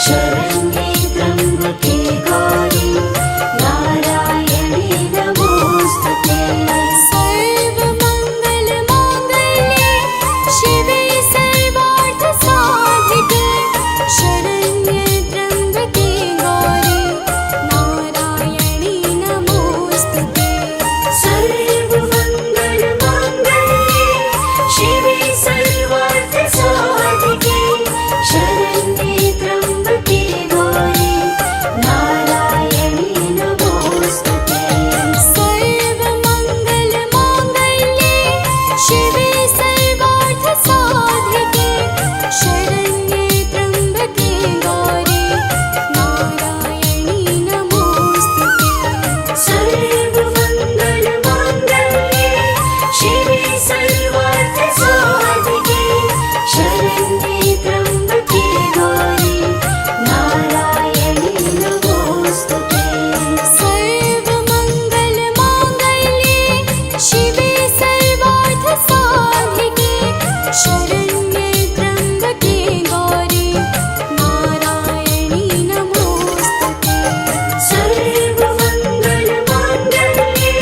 शरण्ये त्र्यम्बके गौरी नारायणी नमोस्तुते। सर्वमङ्गलमाङ्गल्ये शिवे सर्वार्थसाधिके शरण्ये त्र्यम्बके गौरी नारायणी नमोस्तुते। सर्वमङ्गलमाङ्गल्ये शिवे सर्वार्थसाधिके शरण्ये त्र्यम्बके गौरी नारायणी नमोस्तुते। सर्वमङ्गलमाङ्गल्ये शिवे सर्वार्थसाधिके शरण्ये त्र्यम्बके गौरी नारायणी नमोस्तुते। सर्वमङ्गलमाङ्गल्ये शिवे सर्वार्थसाधिके शरण्ये त्र्यम्बके गौरी नारायणी नमोस्तुते। सर्वमङ्गलमाङ्गल्ये शिवे सर्वार्थसाधिके शरण्ये त्र्यम्बके गौरी नारायणी नमोस्तुते। सर्वमङ्गलमाङ्गल्ये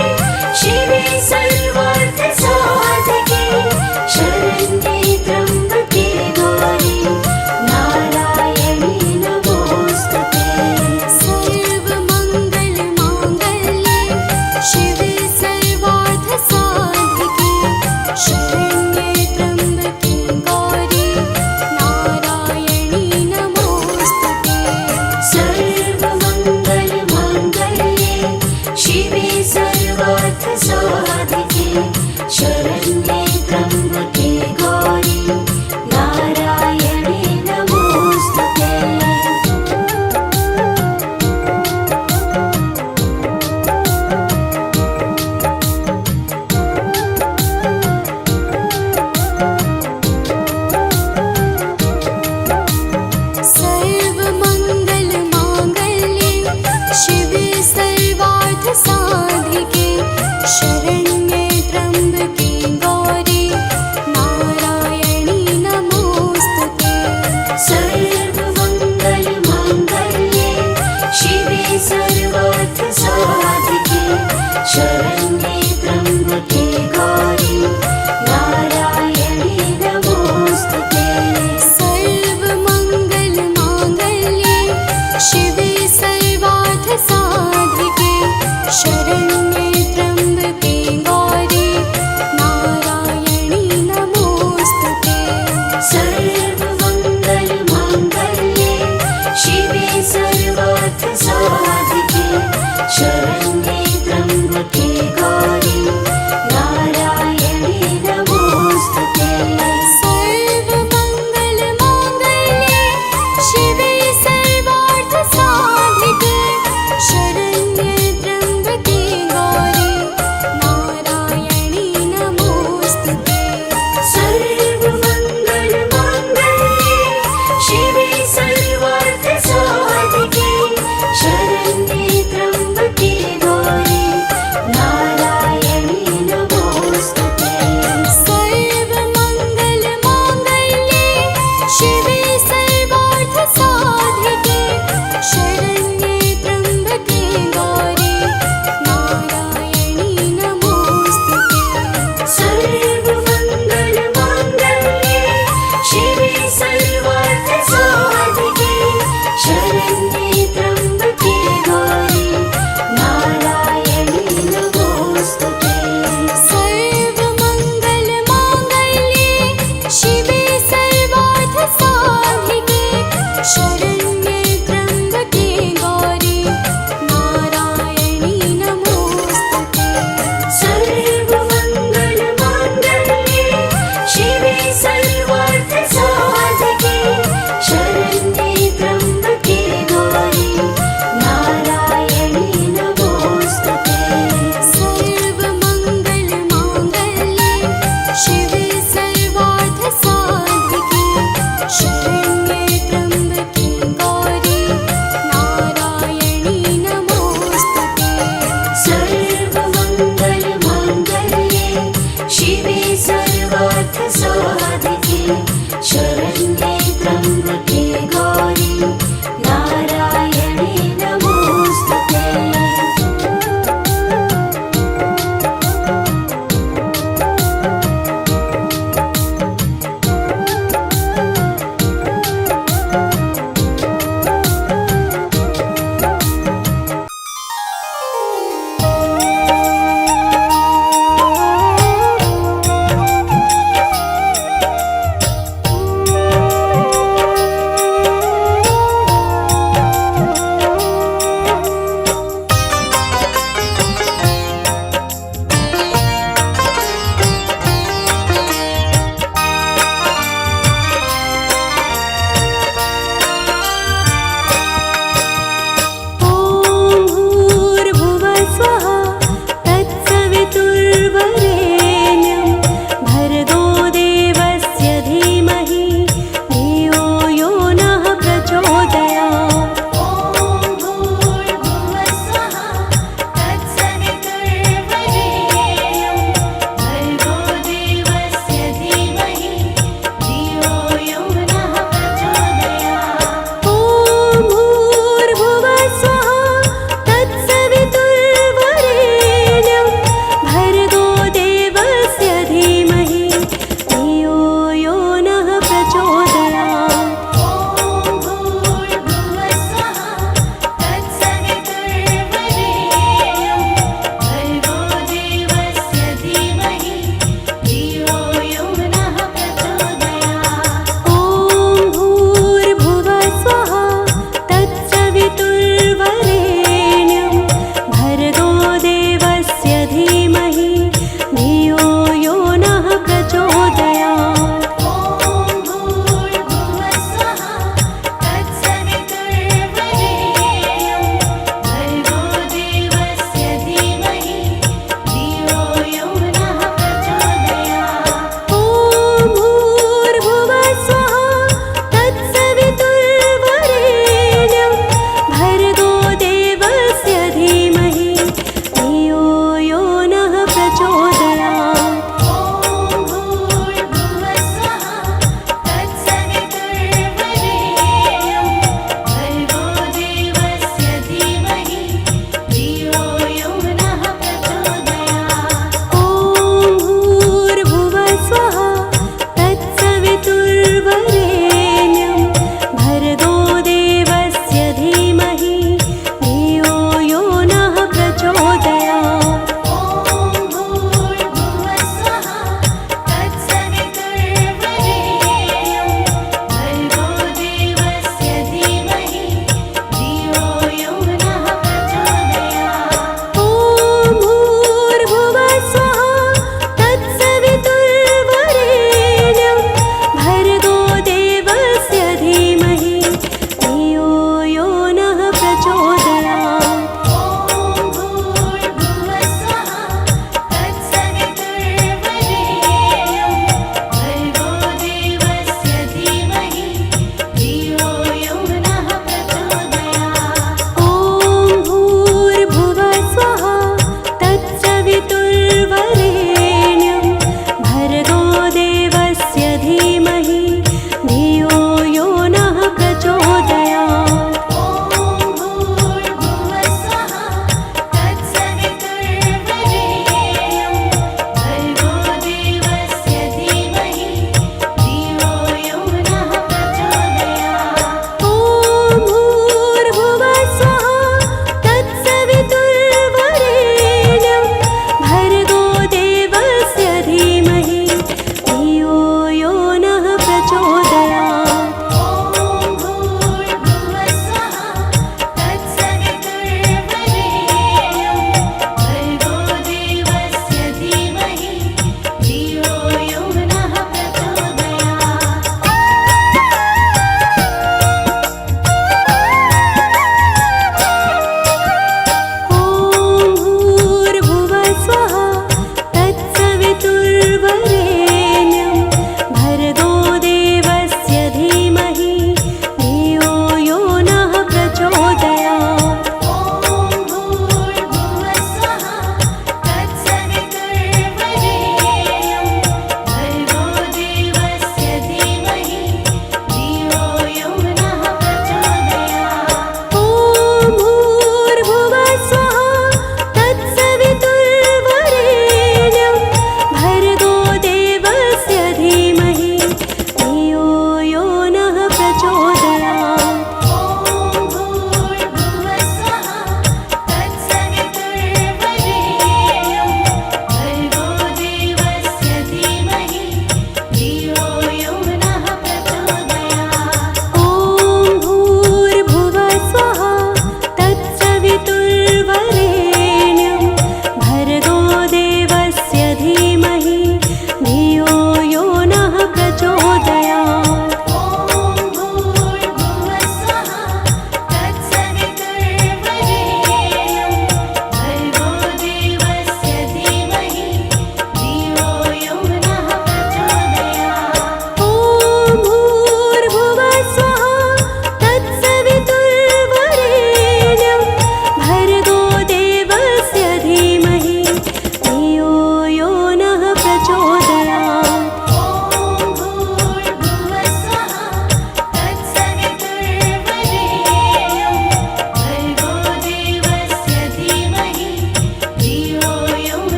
शिवे सर्वार्थसाधिके शरण्ये त्र्यम्बके गौरी नारायणी नमोस्तुते। सर्वमङ्गलमाङ्गल्ये शिवे सर्वार्थसाधिके शरण्ये त्र्यम्बके गौरी नारायणी नमोस्तुते। सर्वमङ्गलमाङ्गल्ये शिवे सर्वार्थसाधिके शरण्ये त्र्यम्बके गौरी नारायणी नमोस्तुते। सर्वमङ्गलमाङ्गल्ये शिवे सर्वार्थसाधिके शरण्ये त्र्यम्बके गौरी नारायणी नमोस्तुते। सर्वमङ्गलमाङ्गल्ये शिवे सर्वार्थसाधिके शरण्ये त्र्यम्बके गौरी नारायणी नमोस्तुते। सर्वमङ्गलमाङ्गल्ये शिवे सर्वार्थसाधिके शरण्ये त्र्यम्बके गौरी नारायणी नमोस्तुते। सर्वमङ्गलमाङ्गल्ये शिवे सर्वार्थसाधिके शरण्ये त्र्यम्बके गौरी नारायणी नमोस्तुते। सर्वमङ्गलमाङ्गल्ये शिवे सर्वार्थसाधिके शरण्ये त्र्यम्बके गौरी नारायणी नमोस्तुते। सर्वमङ्गलमाङ्गल्ये शिवे सर्वार्थसाधिके शरण्ये त्र्यम्बके गौरी नारायणी नमोस्तुते। सर्वमङ्गलमाङ्गल्ये शिवे सर्वार्थसाधिके शरण्ये त्र्यम्बके गौरी नारायणी नमोस्तुते। सर्वमङ्गलमाङ्गल्ये शिवे सर्वार्थसाधिके शरण्ये त्र्यम्बके गौरी नारायणी नमोस्तुते। सर्वमङ्गलमाङ्गल्ये शिवे सर्वार्थसाधिके शरण्ये त्र्यम्बके गौरी नारायणी नमोस्तुते। सर्वमङ्गलमाङ्गल्ये शिवे सर्वार्थसाधिके शरण्ये त्र्यम्बके गौरी नारायणी नमोस्तुते। सर्वमङ्गलमाङ्गल्ये शिवे सर्वार्थसाधिके शरण्ये त्र्यम्बके गौरी नारायणी नमोस्तुते। सर्वमङ्गलमाङ्गल्ये शिवे सर्वार्थसाधिके शरण्ये त्र्यम्बके गौरी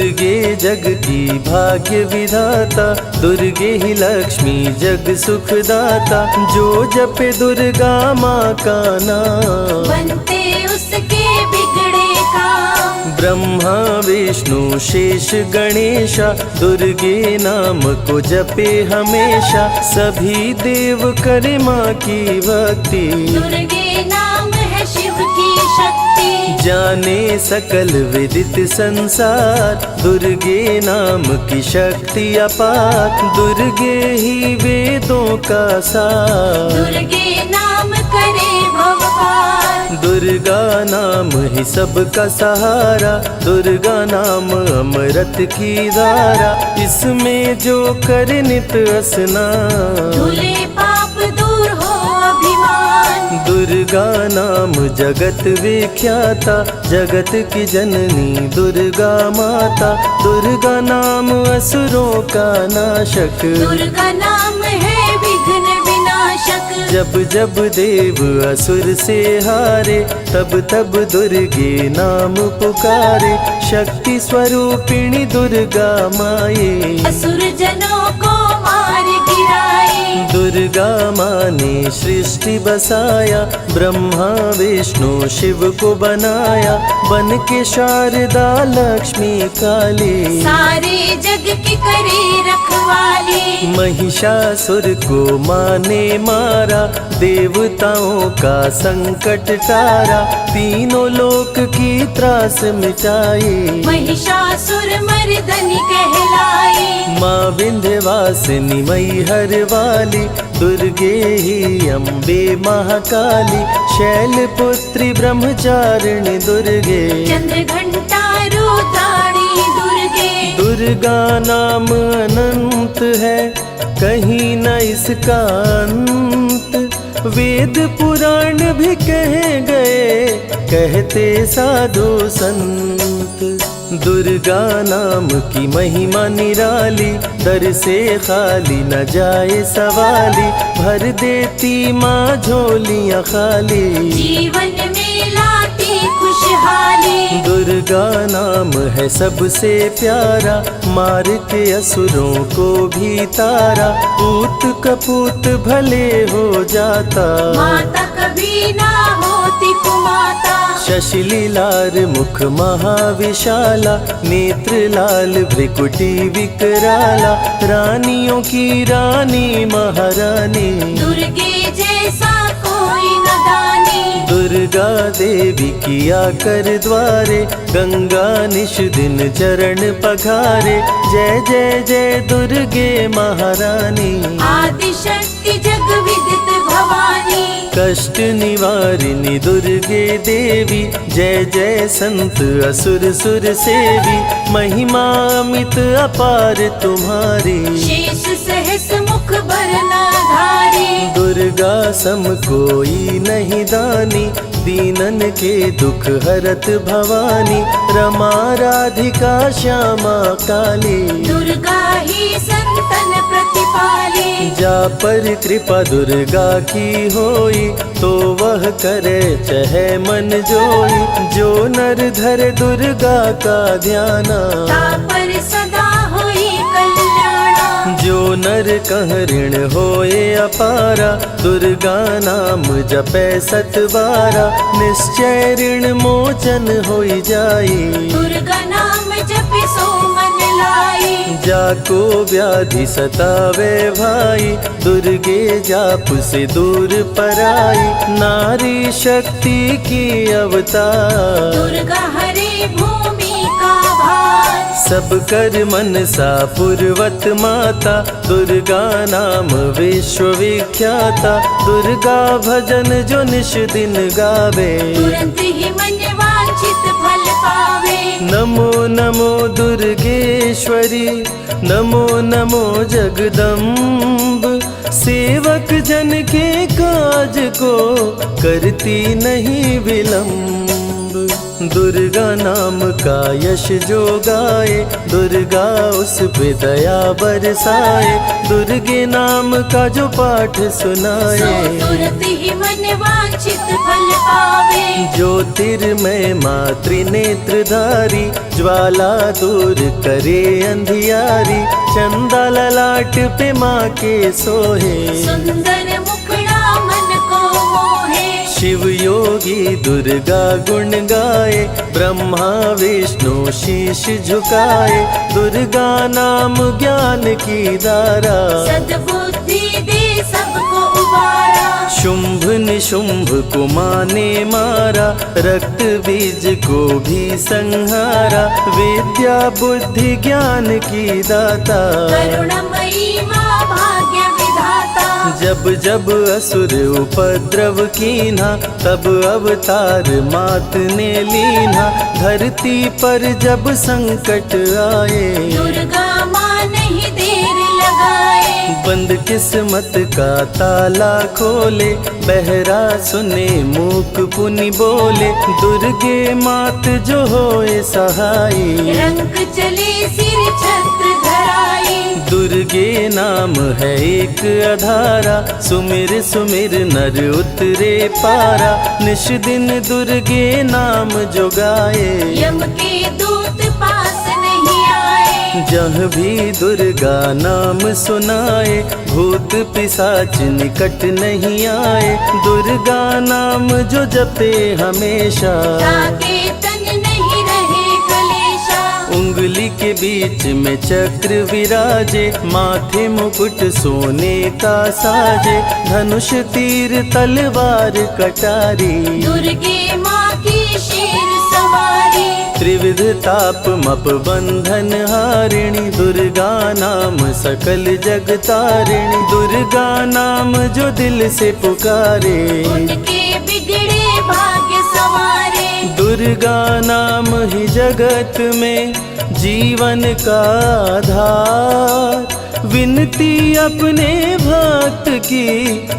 दुर्गे जग की भाग्य विधाता, दुर्गे ही लक्ष्मी जग सुखदाता। जो जपे दुर्गा माँ का नाम, बनते उसके बिगड़े काम। ब्रह्मा विष्णु शेष गणेशा, दुर्गे नाम को जपे हमेशा। सभी देव करे माँ की भक्ति, दुर्गे नाम है शिव की शक्ति। जाने सकल विदित संसार, दुर्गे नाम की शक्ति अपार। दुर्गे ही वेदों का सार, दुर्गे नाम करे भव पार। दुर्गा नाम ही सबका सहारा, दुर्गा नाम अमृत की धारा। इसमें जो करे नित स्नान, धुले पाप दूर हो अभिमान। दुर्गा नाम जगत विख्याता, जगत की जननी दुर्गा माता। दुर्गा नाम असुरों का नाशक, दुर्गा नाम है विघ्न विनाशक। जब जब देव असुर से हारे, तब तब दुर्गे नाम पुकारे। शक्ति स्वरूपिणी दुर्गा माये, असुर जनों को मार गिराए। दुर्गा माँ ने सृष्टि बसाया, ब्रह्मा विष्णु शिव को बनाया। बन के शारदा लक्ष्मी काली, सारे जग की करे रखवाली। महिषासुर को माँ ने मारा, देवताओं का संकट टारा। तीनों लोक की त्रास मिटाई, महिषासुर मर्दनी कहलाई। माँ विंध्यवासिनी मैहर वाली, दुर्गे ही अम्बे महाकाली। शैलपुत्री ब्रह्मचारिणी दुर्गे, चंद्र घंटा रुद्राणी दुर्गे। दुर्गा नाम अनंत है, कहीं न इसका अंत। वेद पुराण भी कह गए, कहते साधु संत। दुर्गा नाम की महिमा निराली, दर से खाली न जाए सवाली। भर देती माँ झोलियाँ खाली, जीवन में लाती खुशहाली। दुर्गा नाम है सबसे प्यारा, मार के असुरों को भी तारा। पूत कपूत भले हो जाता, माता कभी ना होती कुमाता। शशिलीलार मुख महाविशाला, नेत्र लाल भ्रिकुटी विकराला। रानियों की रानी महारानी, दुर्गे जैसा कोई न दानी। दुर्गा देवी किया कर द्वारे, गंगा निश दिन चरण पखारे। जय जय जय दुर्गे महारानी, आदि शक्ति जग विदित भवानी। कष्ट निवारिणी दुर्गे देवी, जय जय संत असुर सुर सेवी। महिमा अमित अपार तुम्हारी, शेष सहस मुख बरनाधारी। दुर्गा सम कोई नहीं दानी, दीनन के दुख हरत भवानी। रमा राधिका श्यामा काली, दुर्गा ही संतन प्रतिपाली। जा पर कृपा दुर्गा की होई, तो वह करे चहे मन जोई। जो नर धरे दुर्गा का ध्याना, तापर सदा होई कल्याणा। जो नर कह ऋण होए अपारा, दुर्गा नाम जपे सतबारा। निश्चय ऋण मोचन होई जाई, दुर्गा नाम जपि सो मन लाई। जाको व्याधि सतावे भाई, दुर्गे जाप से दूर पराई। नारी शक्ति की अवतार, दुर्गा हरे भूमि का भार। सब कर मनसा पूर्वत माता, दुर्गा नाम विश्व विख्याता। दुर्गा भजन जो निश दिन गावे, तुरंत ही मन वांछित फल पावे। नमो नमो दुर्गेश्वरी, नमो नमो जगदम्ब। सेवक जन के काज को करती नहीं विलम्ब, दुर्गा नाम का यश जो गाए, दुर्गा उस पे दया बरसाए। दुर्गे नाम का जो पाठ सो सुनाए, तुरत ही मन वांछित फल पावे। ज्योतिर्मय मातृ नेत्रधारी, ज्वाला दूर करे अंधियारी। चंदा ललाट पे माँ के सोहे, सुंदर मुखड़ा मन को मोहे। शिव योगी दुर्गा गुण गाए, ब्रह्मा विष्णु शीश झुकाए। दुर्गा नाम ज्ञान की धारा, सद्बुद्धि दे सबको उबारा। शुंभ निशुंभ को माने मारा, रक्त बीज को भी संहारा। विद्या बुद्धि ज्ञान की दाता, करुणमयी माँ भाग्य विधाता। जब जब असुर उपद्रव कीन्हा, तब अवतार मात ने लीन्हा। धरती पर जब संकट आए, दुर्गा माँ नहीं देर लगाए। बंद किस्मत का ताला खोले, बहरा सुने मूक पुनि बोले। दुर्गे मात जो होए सहाई, रंग चले सिर छत्र धराई। दुर्गे नाम है एक आधारा, सुमिर सुमिर नर उतरे पारा। निश दिन दुर्गे नाम जो गाए, यम के दूत पास नहीं आए। जहाँ भी दुर्गा नाम सुनाए, भूत पिशाच निकट नहीं आए। दुर्गा नाम जो जपे हमेशा, ताके तन नहीं रहे कलेशा। उंगली के बीच में चक्र विराजे, माथे मुकुट सोने का साजे। धनुष तीर तलवार कटारी, दुर्गे माँ की शेर सवारी। त्रिविध ताप मप बंधन हारिणी, दुर्गा नाम सकल जग तारिणी। दुर्गा नाम जो दिल से पुकारे, उनके बिगड़े भाग्य सवारे। दुर्गा नाम ही जगत में जीवन का आधार। विनती अपने भक्त की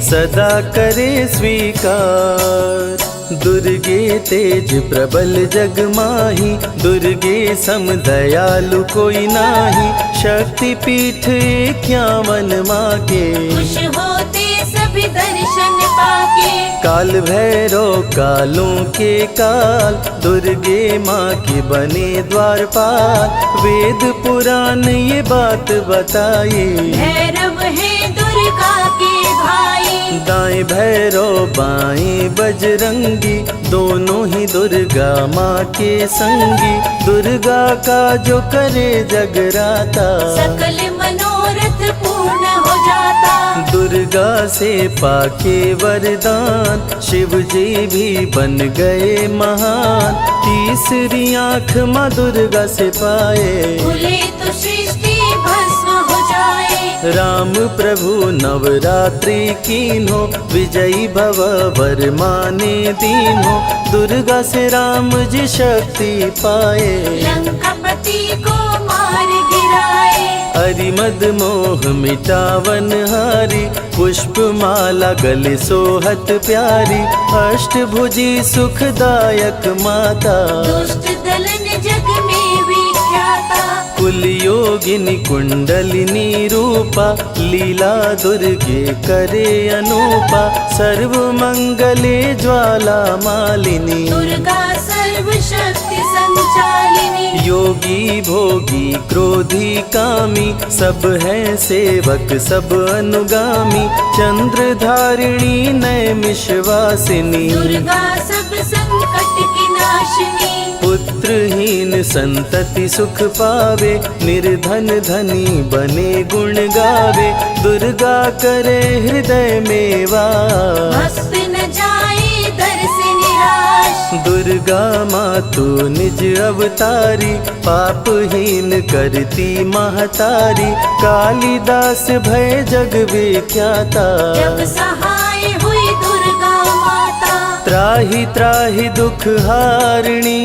सदा करे स्वीकार। दुर्गे तेज प्रबल जग माही, दुर्गे सम दयालु कोई नाही। शक्ति पीठ 51 माँ के, खुश होते सभी दर्शन पाके। काल भैरव कालों के काल, दुर्गे माँ के बने द्वारपाल। वेद पुराण ये बात बताए, भैरव है दुर्गा के भाई। दाएं भैरव बाएं बजरंगी, दोनों ही दुर्गा माँ के संगी। दुर्गा का जो करे जगराता, सकल मनोरथ पूर्ण हो जाता। दुर्गा से पाके वरदान, शिव जी भी बन गए महान। तीसरी आँख माँ दुर्गा से पाए, खुले तो सृष्टि भस्म हो जाए। राम प्रभु नवरात्रि कीन्हो, विजयी भव वर माने दीन्हो। दुर्गा से राम जी शक्ति पाए, लंकापति को मार गिराए। अरिमद मोह मिटावन हारी, पुष्प माला गले सोहत प्यारी। अष्टभुजी सुखदायक माता, दुष्ट दलन जग में विख्याता। कुल योगिनी कुंडलिनी रूपा, लीला दुर्गे करे अनूपा। सर्व मंगले ज्वाला मालिनी, दुर्गा सर्वशक्ति संचालिनी। योगी भोगी क्रोधी कामी, सब हैं सेवक सब अनुगामी। चंद्र धारिणी नैमिषवासिनी, दुर्गा सब संकट की नाशिनी। पुत्रहीन संतति सुख पावे, निर्धन धनी बने गुण गावे। दुर्गा करे हृदय में वास, भक्त न जाए दर से निराश। दुर्गा माँ तू निज अवतारी, पापहीन करती महतारी। कालिदास भय जग विख्याता, जब सहाय हुई दुर्गा माता। त्राहि त्राहि दुख हारिणी,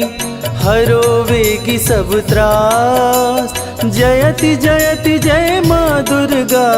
हरो वेगी सब त्रास। जयति जयति जय माँ दुर्गा,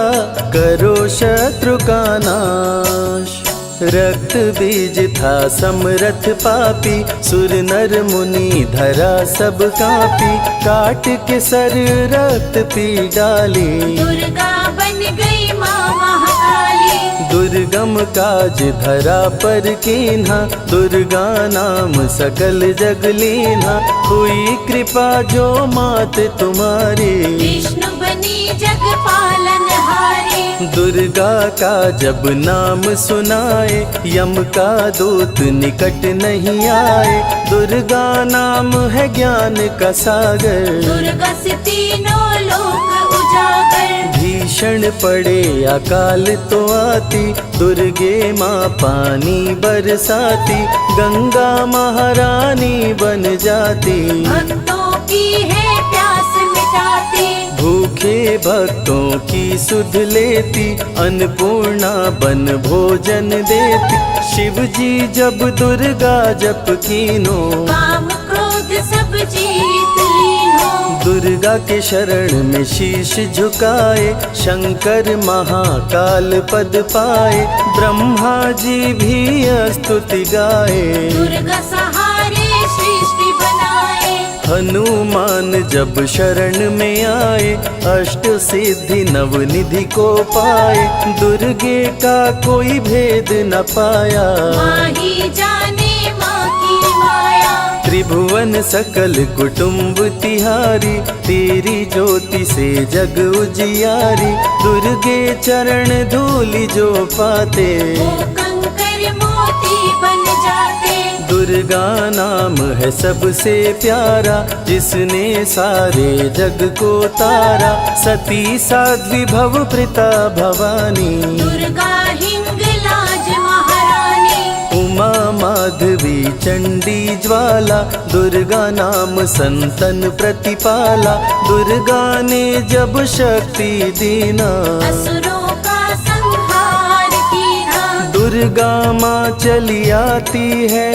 करो शत्रु का नाश। रक्त बीज था समरथ पापी, सुर नर मुनि धरा सब कापी, काट के सर रक्त पी डाली, दुर्गा बन गई माँ महाकाली। दुर्गम काज धरा पर कीन्हा, दुर्गा नाम सकल जग लीन्हा, हुई कृपा जो मात तुम्हारी, विष्णु बनी जग पालन हारी। दुर्गा का जब नाम सुनाए, यम का दूत निकट नहीं आए, दुर्गा नाम है ज्ञान का सागर, दुर्गा से तीनों लोक उजागर। भीषण पड़े अकाल तो आती, दुर्गे माँ पानी बरसाती, गंगा महारानी बन जाती, भक्तों की है प्यास मिटाती, भूखे भक्तों की सुध लेती, अन्नपूर्णा बन भोजन देती, शिव जी जब दुर्गा जप कीनो, काम क्रोध सब जीत लीनो। दुर्गा के शरण में शीश झुकाए, शंकर महाकाल पद पाए, ब्रह्मा जी भी स्तुति गाए, दुर्गा सहारे सृष्टि बनाए। हनुमान जब शरण में आए, अष्ट सिद्धि नव निधि को पाए, दुर्गे का कोई भेद न पाया, माँ ही जाने माँ की माया। त्रिभुवन सकल कुटुंब तिहारी, तेरी ज्योति से जग उजियारी, दुर्गे चरण धूलि जो पाते, वो कंकर मोती बन जाते। दुर्गा नाम है सबसे प्यारा, जिसने सारे जग को तारा, सती साध्वी भव प्रीता भवानी, दुर्गा हिंगलाज महारानी। उमा माधवी चंडी ज्वाला, दुर्गा नाम संतन प्रतिपाला, दुर्गा ने जब शक्ति दीना, असुरों का संहार कीना। दुर्गा माँ चली आती है,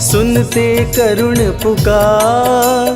सुनते करुण पुकार,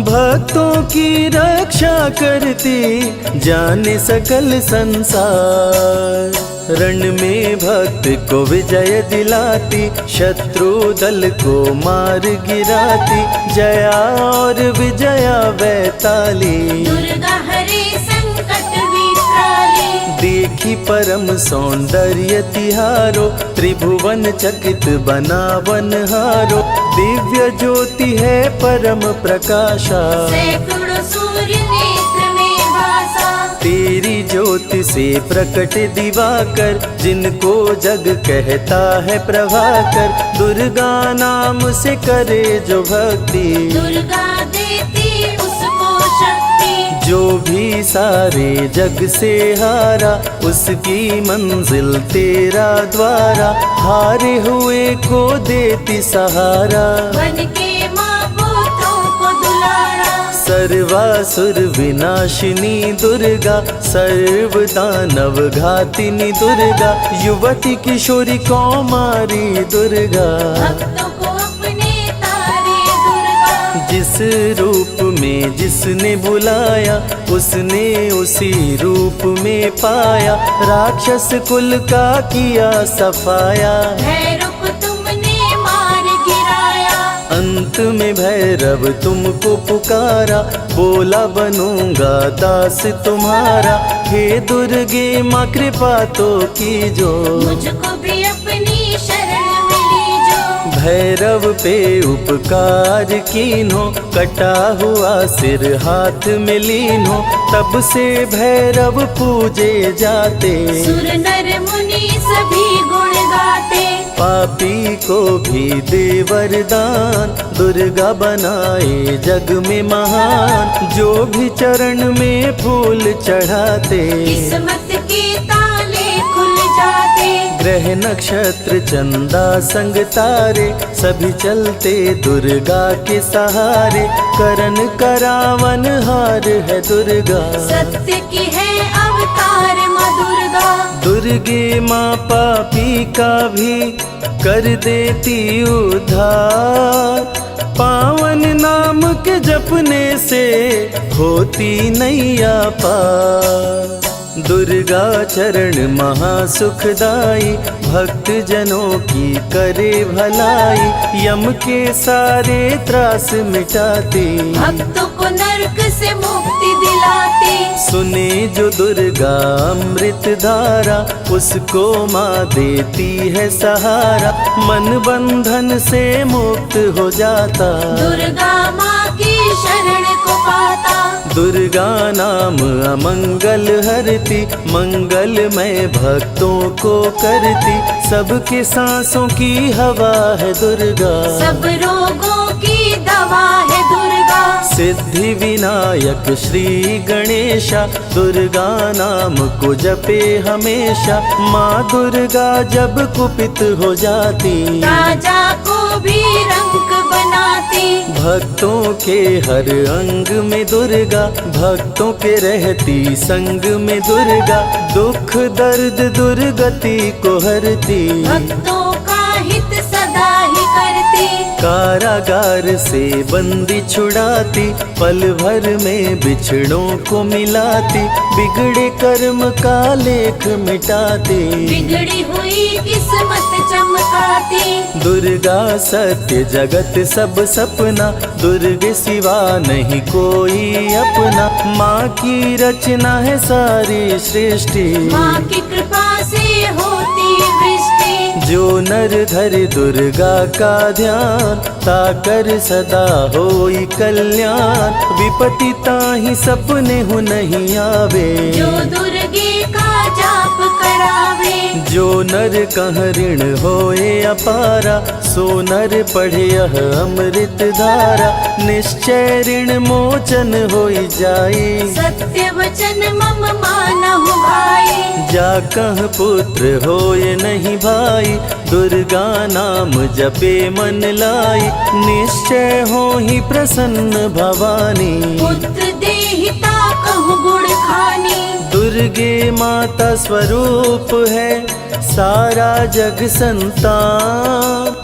भक्तों की रक्षा करती, जाने सकल संसार, रण में भक्त को विजय दिलाती, शत्रु दल को मार गिराती, जया और विजया वैताली, दुर्गा हरे संकट विकराली। देखी परम सौंदर्य तिहारो, त्रिभुवन चकित बनावन हारो, दिव्य ज्योति है परम प्रकाशा, सैकड़ों सूर्य नेत्र में भासा। तेरी ज्योति से प्रकट दिवाकर, जिनको जग कहता है प्रभाकर, दुर्गा नाम से करे जो भक्ति, दुर्गा देती उसको शक्ति। जो भी सारे जग से हारा, उसकी मंजिल तेरा द्वारा, हारे हुए को देती सहारा, बन के माँ पुत्रों को दुलारा। सर्वासुर विनाशिनी दुर्गा, सर्व दानव घातिनी दुर्गा, युवती किशोरी कौमारी दुर्गा, भक्तों को अपने तारे दुर्गा। जिस रूप में जिसने बुलाया, उसने उसी रूप में पाया, राक्षस कुल का किया सफाया, भैरव को तुमने मार गिराया। अंत में भैरव तुमको पुकारा, बोला बनूंगा दास तुम्हारा, हे दुर्गे माँ कृपा तो कीजो, मुझको भी अपनी शरण में लीजो। भैरव पे उपकार कीन्हो, कटा हुआ सिर हाथ में लीन्हो, तब से भैरव पूजे जाते, सुर नर मुनि सभी गुण गाते। पापी को भी दे वरदान, दुर्गा बनाए जग में महान, जो भी चरण में फूल चढ़ाते, किस्मत के ताले खुल जाते। ग्रह नक्षत्र चंदा संग तारे, सभी चलते दुर्गा के सहारे, करन करावन हार है दुर्गा, सत्य की है अवतार माँ दुर्गा। दुर्गे माँ पापी का भी कर देती उद्धार, पावन नाम के जपने से होती नैया पार। दुर्गा चरण महासुखदाई, भक्त जनों की करे भलाई, यम के सारे त्रास मिटाती, भक्तों को नरक से मुक्ति दिलाती। सुने जो दुर्गा अमृत धारा, उसको माँ देती है सहारा, मन बंधन से मुक्त हो जाता, दुर्गा माँ की शरण को पाता। दुर्गा नाम अमंगल हरती, मंगलमय भक्तों को करती, सबके सांसों की हवा है दुर्गा, सब रोगों की दवा है दुर्गा। सिद्धि विनायक श्री गणेशा, दुर्गा नाम को जपे हमेशा, माँ दुर्गा जब कुपित हो जाती, राजा को भी रंक बनाती। भक्तों के हर अंग में दुर्गा, भक्तों के रहती संग में दुर्गा, दुख दर्द दुर्गति को हरती, भक्तों का हित सदा ही करती। कारागार से बंदी छुड़ाती, पल भर में बिछड़ों को मिलाती, बिगड़े कर्म का लेख मिटाती, बिगड़ी हुई किस्मत चमकाती। दुर्गा सत्य जगत सब सपना, दुर्गे सिवा नहीं कोई अपना, माँ की रचना है सारी सृष्टि, माँ की कृपा से होती वृष्टि। जो नर धरे दुर्गा का ध्यान, ताकर सदा होई कल्याण, विपत्ति ताहि सपने हु नहीं आवे, जो दुर्गे का जाप करावे। जो नर कह ऋण होए अपारा, सो नर पढ़े यह अमृत धारा, निश्चय ऋण मोचन होई जाए, सत्य वचन मम मानहु भाई। जा कह पुत्र होए नहीं भाई, दुर्गा नाम जपे मन लाई, निश्चय हो ही प्रसन्न भवानी, पुत्र देहिता कहु गुण खानी। दुर्गे माता स्वरूप है सारा जग संतान,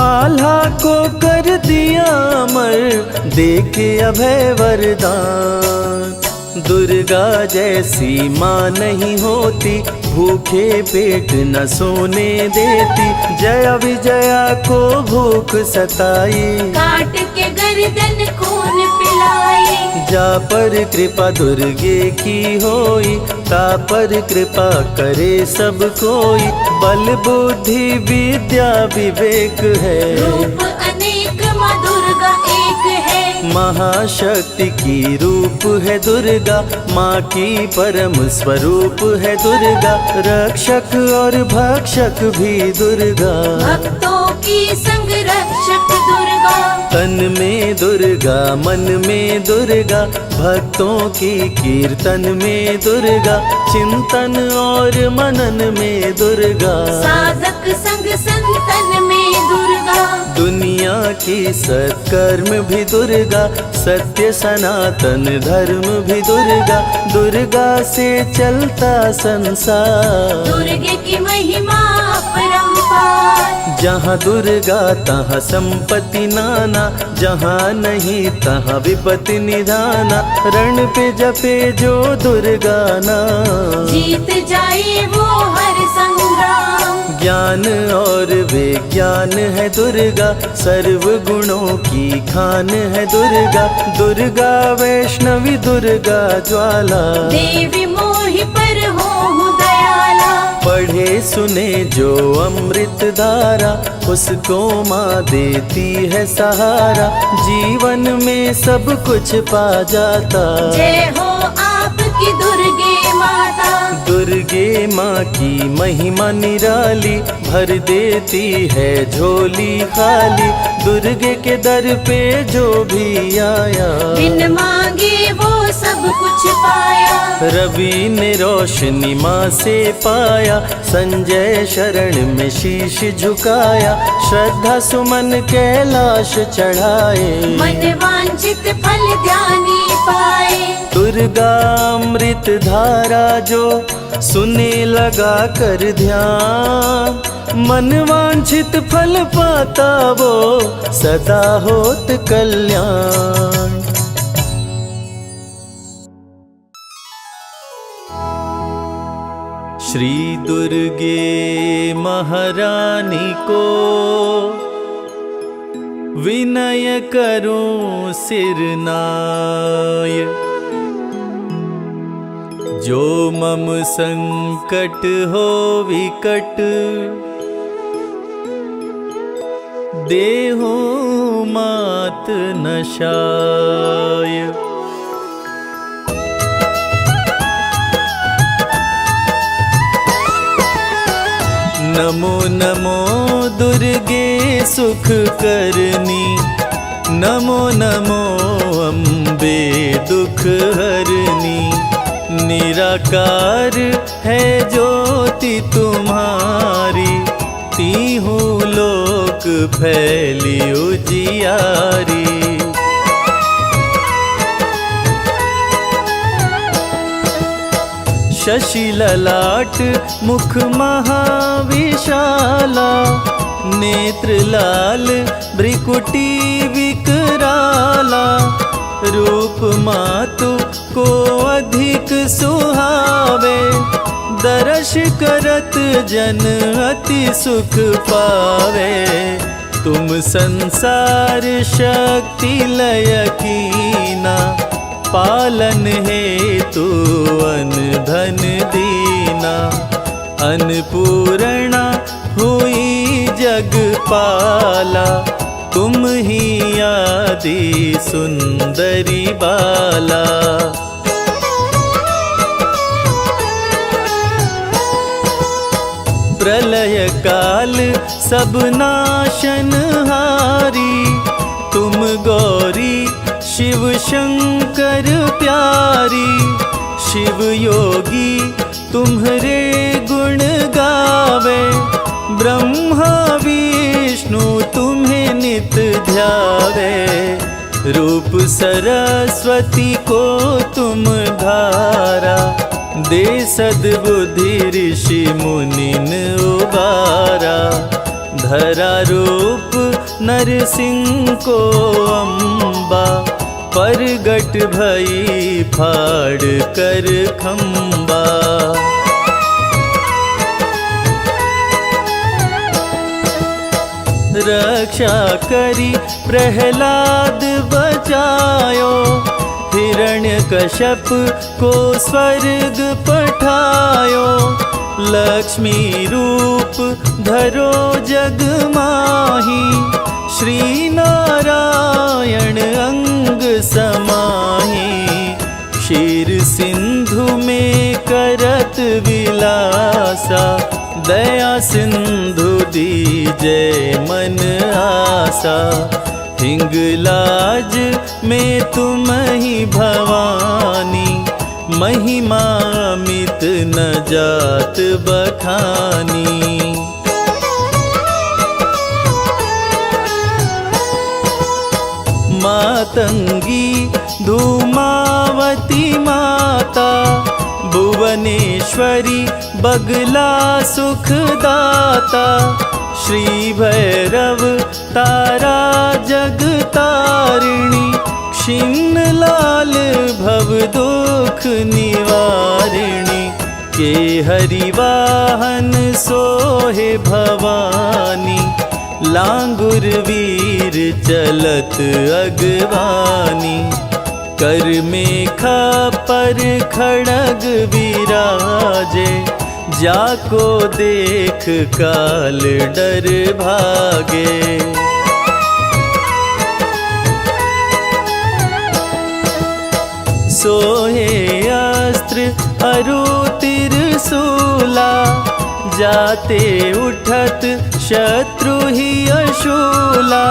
आल्हा को कर दिया अमर, देके अभय वरदान, दुर्गा जैसी माँ नहीं होती, भूखे पेट न सोने देती, जया विजया को भूख सताई, काट के गर्दन खून पिलाई। जा पर कृपा दुर्गे की होई, ता पर कृपा करे सब कोई, बल बुद्धि विद्या विवेक है, रूप अनेक माँ दुर्गा एक है। महाशक्ति की रूप है दुर्गा, माँ की परम स्वरूप है दुर्गा, रक्षक और भक्षक भी दुर्गा, भक्तों की संग रक्षक दुर्गा। तन में दुर्गा मन में दुर्गा, भक्तों की कीर्तन में दुर्गा, चिंतन और मनन में दुर्गा, साधक संग संतन में दुर्गा। दुनिया की सत्कर्म भी दुर्गा, सत्य सनातन धर्म भी दुर्गा, दुर्गा से चलता संसार, दुर्गे की महिमा अपरंपार। जहाँ दुर्गा तहाँ संपत्ति नाना, जहाँ नहीं तहाँ विपत्ति निधाना, रण पे जपे जो दुर्गा नाम, जीत जाए वो हर संग्राम। ज्ञान और विज्ञान है दुर्गा, सर्व गुणों की खान है दुर्गा, दुर्गा वैष्णवी दुर्गा ज्वाला, देवी मोहि पर हो दयाला। पढ़े सुने जो अमृत धारा, उसको माँ देती है सहारा, जीवन में सब कुछ पा जाता, जय हो आपकी दुर्गे माता। दुर्गे माँ की महिमा निराली, भर देती है झोली खाली, दुर्गे के दर पे जो भी आया, बिन मांगे वो सब कुछ पाया। रवि ने रोशनी माँ से पाया, संजय शरण में शीश झुकाया, श्रद्धा सुमन कैलाश चढ़ाए, मन वांछित फल ध्यानी पाए। दुर्गा अमृत धारा जो सुने लगा कर ध्यान, मन वांछित फल पाता वो सदा होत कल्याण। श्री दुर्गे महारानी को विनय करूं सिरनाय। जो मम संकट हो विकट देहु मात नशाय। नमो नमो दुर्गे सुख करनी, नमो नमो अम्बे दुख हरनी। निराकार है ज्योति तुम्हारी, तीहू लोक फैली उजियारी। शशि ललाट मुख महाविशाला, नेत्र लाल भ्रिकुटी विकराला। रूप मातु को अधिक सुहावे, दर्श करत जन अति सुख पावे। तुम संसार शक्ति लय कीना, पालन हेतु अन धन दीना। अन्नपूर्णा हुई जगपाला, तुम ही आदि सुंदरी बाला। प्रलय काल सब नाशनहारी, तुम गौरी शिव शंकर प्यारी। शिव योगी तुम्हारे गुण गावे, ब्रह्मा विष्णु तुम्हें नित ध्यावे। रूप सरस्वती को तुम धारा, दे सद्बुद्धि ऋषि मुनिन उबारा। धरा रूप नरसिंह को अम्बा, परगट भई फाड़ कर खम्बा। रक्षा करी प्रहलाद बचायो, हिरण्यकश्यप को स्वर्ग पठायो। लक्ष्मी रूप धरो जग माही, श्री नारायण अंग समाही। क्षीर सिंधु में करत विलासा, दया सिंधु दीजे मन आसा। हिंगलाज में तुम ही भवानी, महिमा मित न जात बखानी। मातंगी धूमावती माता, भुवनेश्वरी बगला सुखदाता। श्री भैरव तारा जगतारिणी, क्षीण लाल भव दुख निवारिणी। के हरिवाहन सोहे भवानी, लांगुर वीर चलत अगवानी। कर मेखा पर खड़ग विराजे, जाको देख काल डर भागे। सोहे अस्त्र अरु त्रिशूला, जाते उठत शत्रु ही अशूला।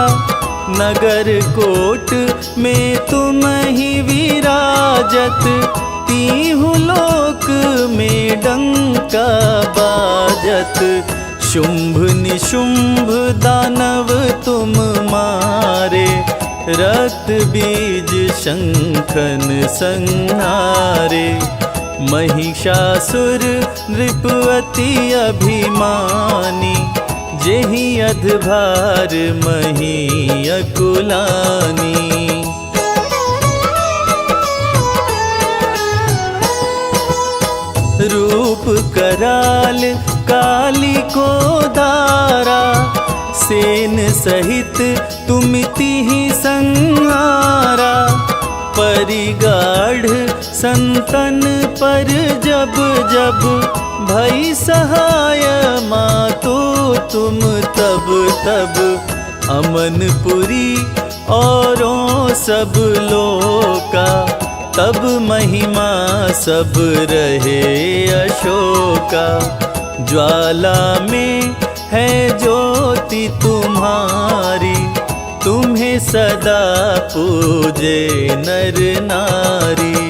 नगर कोट में तुम ही विराजत, तीहु लोक में डंका बाजत। शुंभ निशुंभ दानव तुम मारे, रक्त बीज शंखन संहारे। महिषासुर नृपति अभिमानी, जेहि अधभार मही अकुलानी। रूप करा काली को दारा, सेन सहित तुमिति ही संहारा। परिगाढ़ संतन पर जब जब भई सहाय मातो तुम तब तब। अमनपुरी औरों सब लोका, तब महिमा सब रहे अशोका। ज्वाला में है ज्योति तुम्हारी, तुम्हें सदा पूजे नर नारी।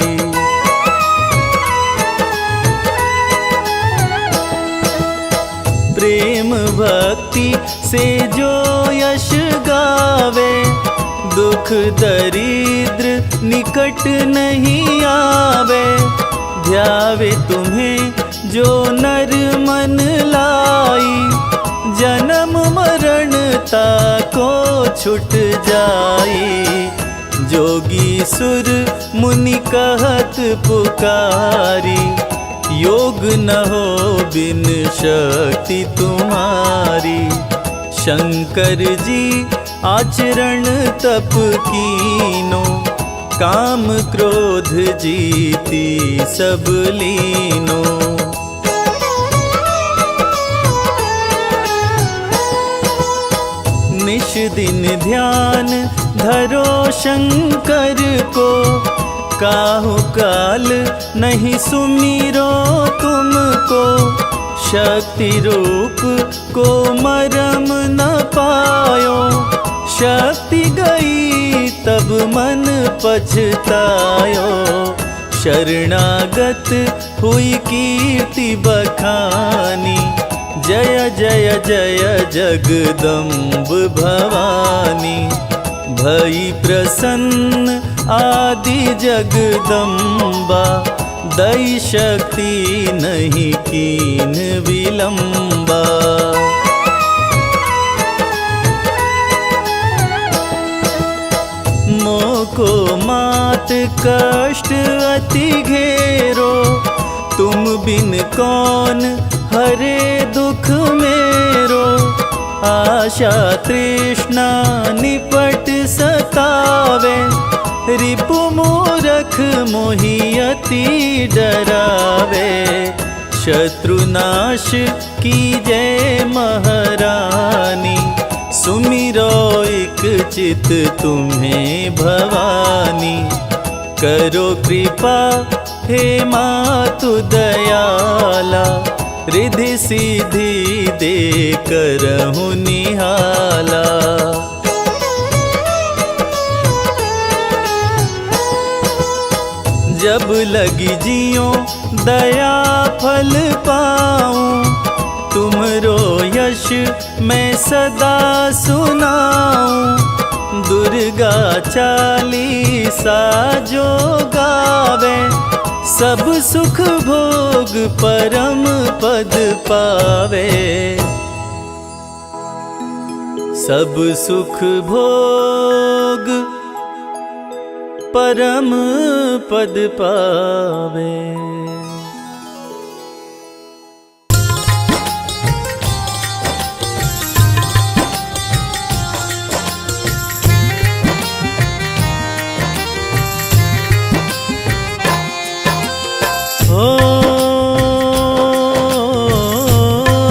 प्रेम भक्ति से जो यश गावे, दुख दरिद्र निकट नहीं आवे। ध्यावे तुम्हें जो नर मन लाई, जन्म मरणता को छुट जाई। जोगी सुर मुनि कहत पुकारी, योग न हो बिन शक्ति तुम्हारी। शंकर जी आचरण तप कीनो, काम क्रोध जीती सब लीनो। निश दिन ध्यान धरो शंकर को, काहु काल नहीं सुमिरो तुमको। शक्ति रूप को मरम न पायो, शक्ति गई तब मन पछतायो। शरणागत हुई कीर्ति बखानी, जय जय जय जगदम्ब भवानी। भई प्रसन्न आदि जगदम्बा, दई शक्ति नहीं कीन विलंबा। मोको मात कष्ट अति घेरो, तुम बिन कौन हरे दुख मेरो। आशा तृष्णा निपट सतावे, रिपु मूरख मोहि अति डरावे। शत्रुनाश कीजय महारानी, सुमिरो एक चित तुम्हें भवानी। करो कृपा हे मातु दयाला, रिधि सिद्धि दे करहु निहाला। जब लगी जियो दया फल पाऊं, तुमरो यश मैं सदा सुनाऊं। दुर्गा चालीसा जो गावे, सब सुख भोग परम पद पावे। सब सुख भोग परम पद पावे।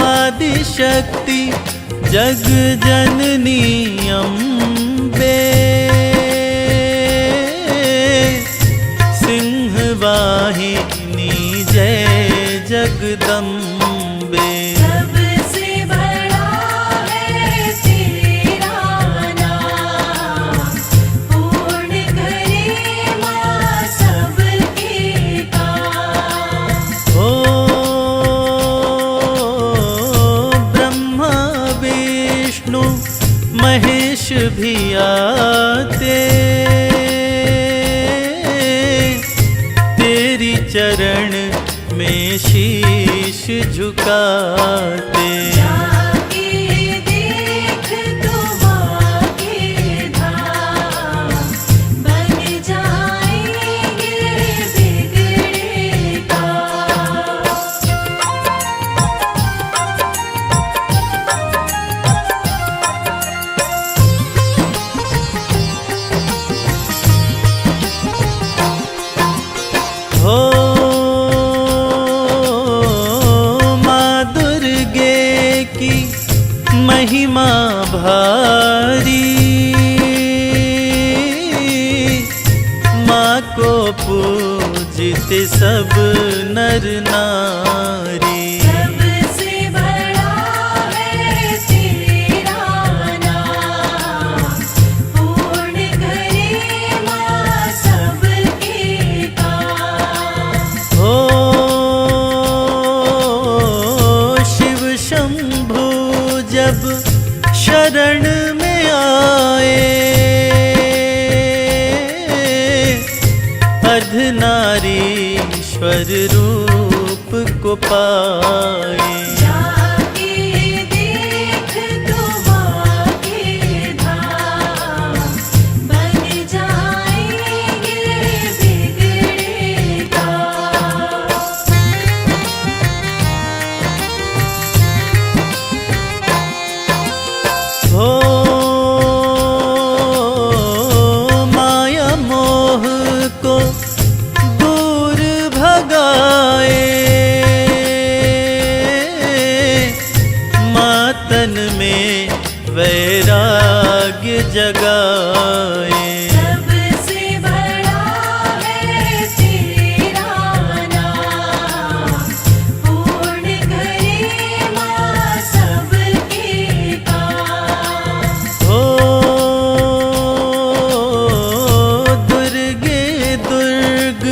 आदिशक्ति जग जननी अम्बे, सिंहवाहिनी जय जगदम्बे। सबसे बड़ा है तेरा नाम, पूर्ण करे माँ सबके काम। ओ ब्रह्मा विष्णु महेश भी आते, तेरी चरण में शीश झुकाते। जाके देख तुम आके धाम, बन जाएंगे बिगड़े काम। को पूजते सब नर नारी। सबसे बड़ा है तेरा नाम, पूर्ण करे माँ सबके काम। हो शिव शंभु जब शरण में आए, अर्धनारीश्वर रूप को पाए। जाके देख तो माँ के धाम, बन जाएंगे बिगड़े काम। हो माया मोह को दूर भगाए, मातन में वैराग्य जगाए। सबसे बड़ा है तेरा नाम, पूर्ण करे माँ सबके काम। हो दुर्गे दुर्ग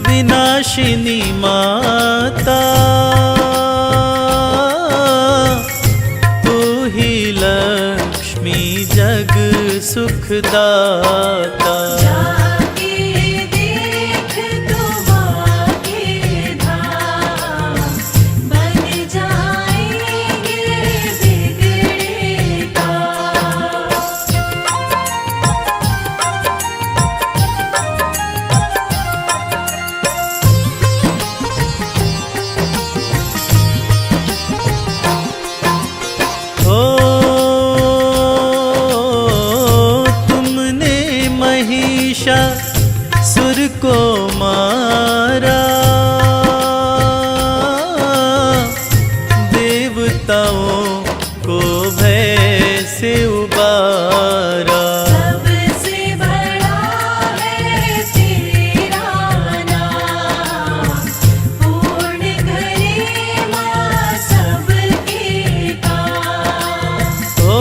विनाशिनी माता, तू ही लक्ष्मी जग सुखदाता। जाके देख तो माँ के धाम, बन जाएंगे बिगड़े काम। हो तुमने महिषासुर को मारा, देवताओं को भय से उबारा। सबसे बड़ा है तेरा नाम, पूर्ण करे माँ सबके काम। हो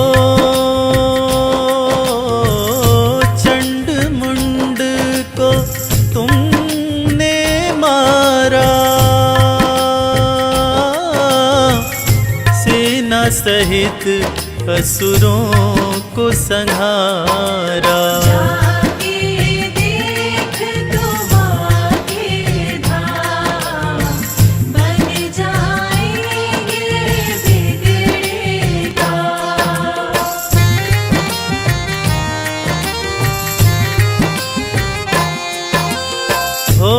चंड मुंड को तुमने मारा, सेना सहित असुरों को संहारा। जाके देख तो माँ के धाम, बन जाएंगे बिगड़े काम। हो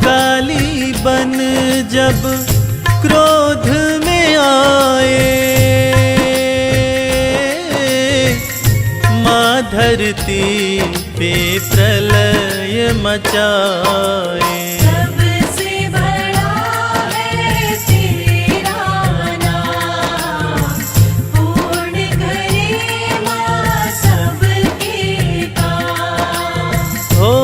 काली बन जब क्रोध में आए, माँ धरती पे प्रलय मचाए। सबसे बड़ा है तेरा नाम, पूर्ण करे माँ सबके काम। हो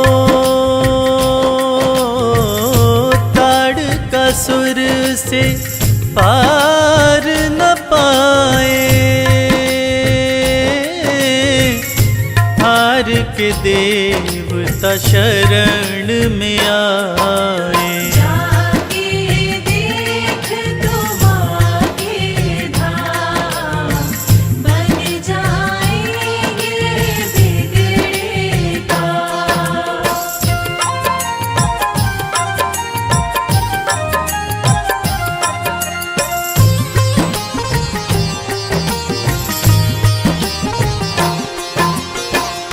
ताड़कासुर से पार न पाए, हार के देवता शरण में आए। जाके देख तो माँ के धाम, बन जाएंगे बिगड़े काम।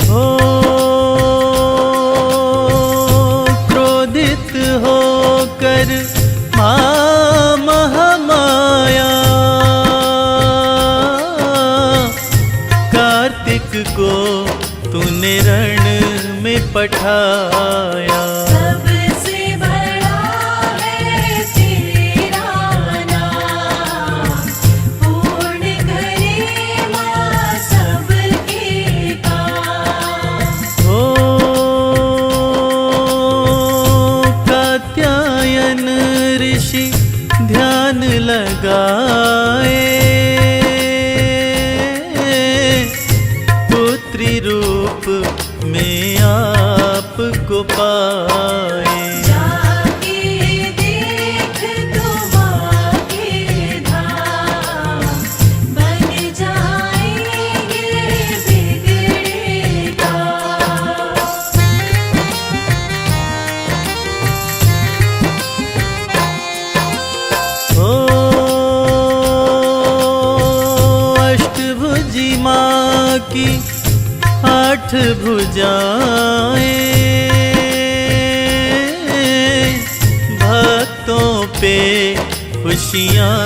हो क्रोधित होकर माँ महामाया, कार्तिक को तूने रण में पठाया। सबसे बड़ा है तेरा नाम, पूर्ण करे माँ सबके काम। को पाए। जाके देख तुम आके धाम, बन जाएंगे बिगड़े काम। ओ अष्टभुजी माँ की 8 भुजाएं, भक्तों पे खुशियाँ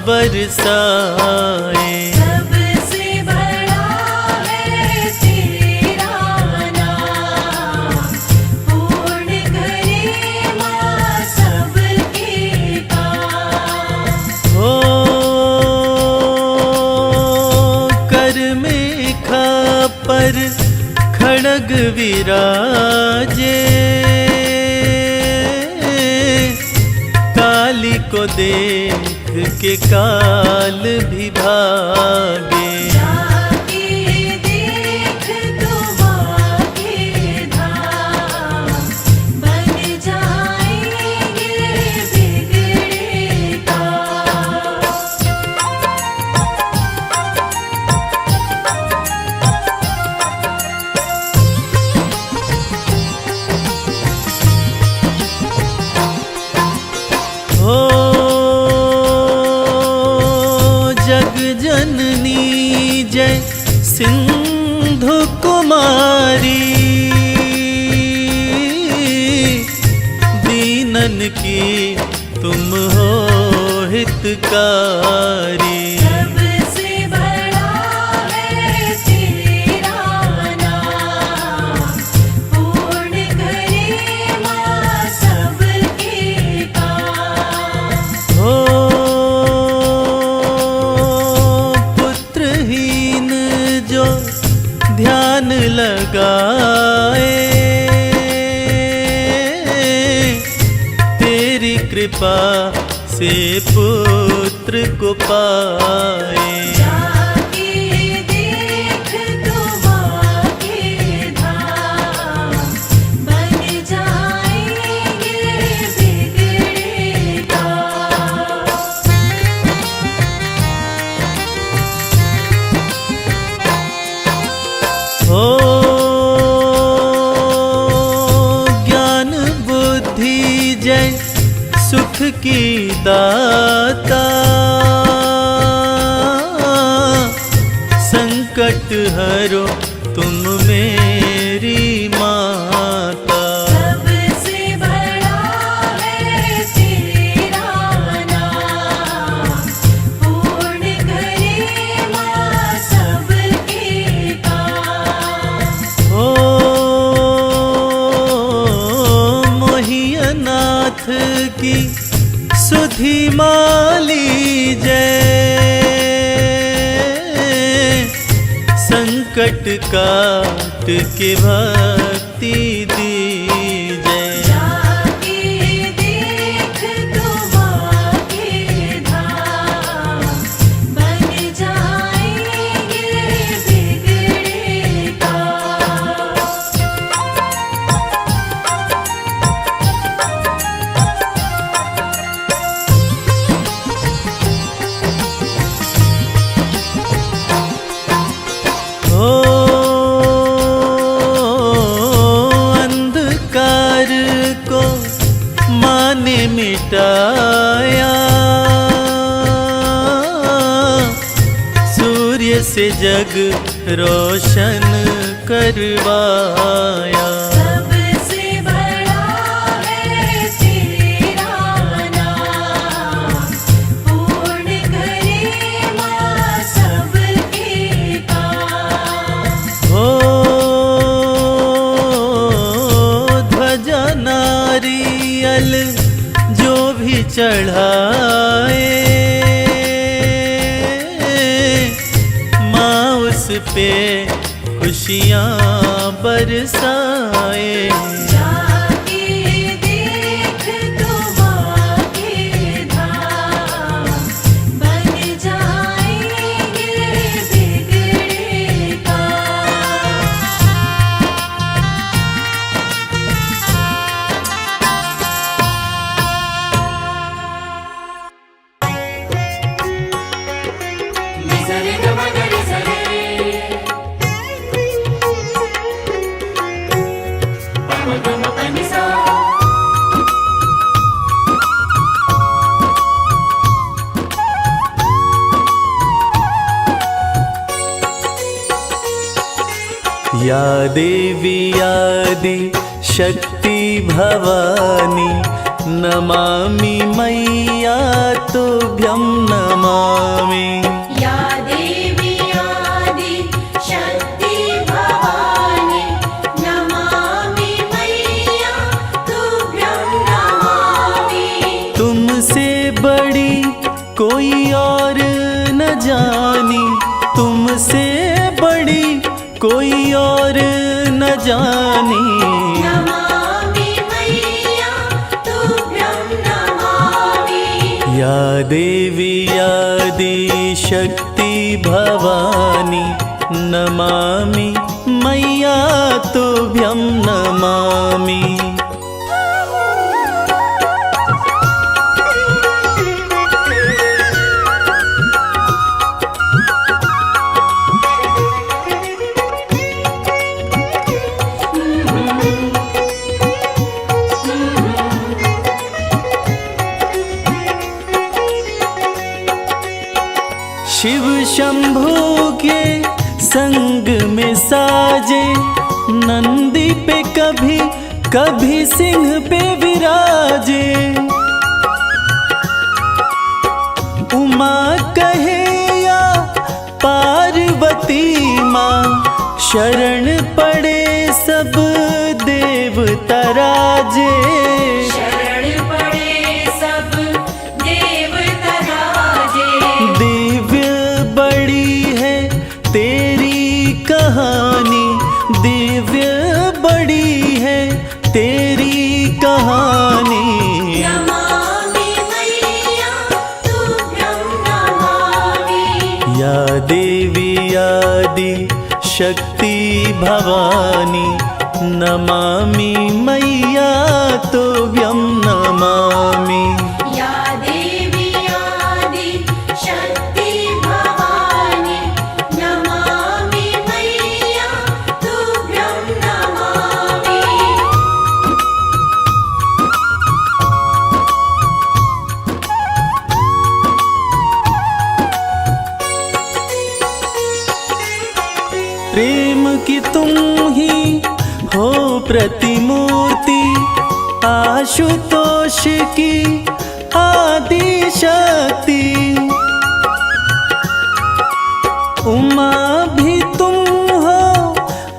बरसाए। सबसे बड़ा है तेरा नाम, पूर्ण करे माँ सबके काम। हो कर में पर खड़ग विराजे, काली को देख के काल भी भागे। जाके देख तुम आके धाम, बन जाएंगे बिगड़े काम। हो जग जननी जय सिंधु कुमारी, दीनन की तुम हो हितकारी। सबसे बड़ा है तेरा नाम, पूर्ण करे माँ सबके काम। हो पुत्रहीन जो ध्यान लगाए, तेरी कृपा से पुत्र को पाए। जाके देख तुम आके धाम, बन जाएंगे बिगड़े काम। हो ज्ञान बुद्धि जय सुख की दाता, संकट हरो तुम मेरी माता। सबसे बड़ा है तेरा नाम, पूर्ण करे माँ सबके काम। हो मोहियानाथ की सुधि माली जय, संकट काट के भक्ति दीजय। जाके देख तुम आके धाम, बन जाएंगे बिगड़े काम। हो अंधकार को माने मिटाया, सूर्य से जग रोशन करवाया। सबसे बड़ा है तेरा नाम, पूर्ण करे माँ सबके काम। हो ध्वजा नारियल जो भी चढ़ाए, माँ उस पे खुशियाँ बरसाए। जाके देख तुम आके धाम, बन जाएंगे बिगड़े काम। या देवी आदि शक्ति भवानी नमामि मैया तुभ्यं नमामि। या देवी आदि शक्ति भवानी नमामि मैया तुभ्यं नमामि। तुमसे बड़ी कोई और न जानी, तुमसे बड़ी कोई और न जानी। नमामि मैया तुभ्यं नमामि। या देवी आदि शक्ति भवानी नमामि मैया तुभ्यं नमामि। शिव शंभू के संग में साजे, नंदी पे कभी कभी सिंह पे विराजे। उमा कहे या पार्वती माँ, शरण पड़े सब देवता राजे। शरण पड़े सब देवता राजे। दिव्य बड़ी है तेरी कहानी, दिव्य बड़ी है तेरी कहानी। नमामि मैया तुभ्यं नमामि। या देवी आदि शक्ति भवानी नमामि मैया तुभ्यं नमामि। या देवी आदि शक्ति भवानी नमामि मैया तुभ्यं नमामि। प्रेम की तुम ही हो प्रतिमूर्ति, आशुतोष की आदि शक्ति। उमा भी तुम हो,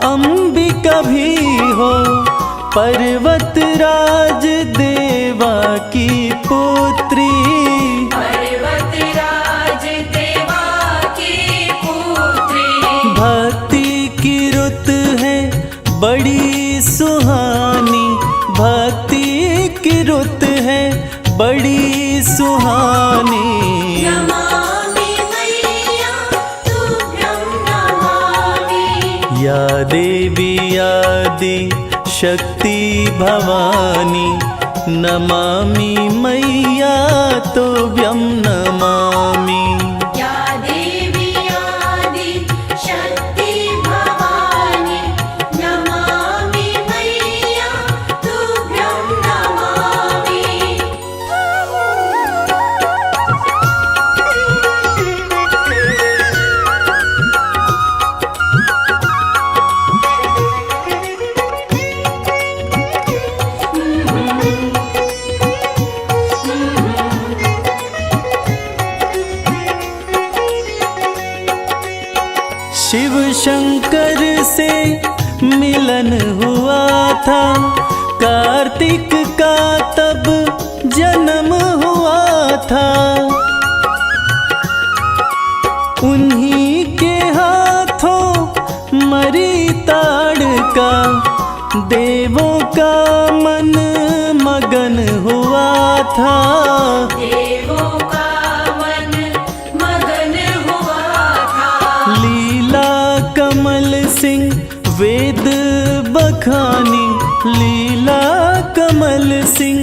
अंबिका भी हो, पर्वतराज देवा की पुत्री। पर्वतराज देवा की पुत्री। भक्ति की रुत है बड़ी सुहानी, भक्ति की रुत है बड़ी सुहानी। नमामि मैया तुभ्यं नमामि। या देवी आदि शक्ति भवानी नमामि मैया तुभ्यं नमामि। या देवी आदि शक्ति भवानी नमामि मैया तुभ्यं नमामि। शिव शंकर से मिलन हुआ था, कार्तिक का तब जन्म हुआ था। उन्हीं के हाथों मरी ताड़का, देवों का मन मगन हुआ था। देवों का मन मगन हुआ था। लीला कमल सिंह वेद बखानी, लीला कमल सिंह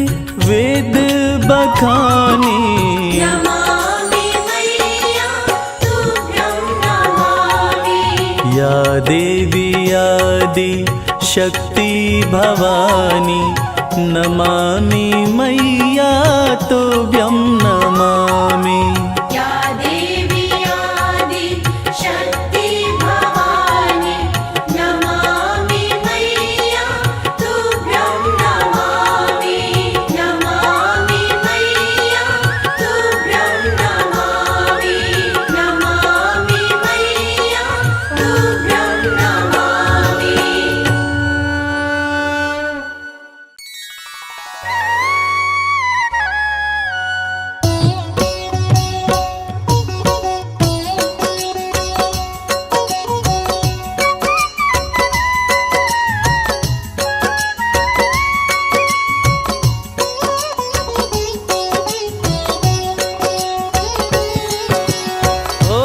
वेद बखानी। नमामि मैया तुभ्यं नमामि। या देवी आदि शक्ति भवानी नमामि मैया तुभ्यं नमामि। या देवी आदि शक्ति भवानी नमामि नमामि। ओ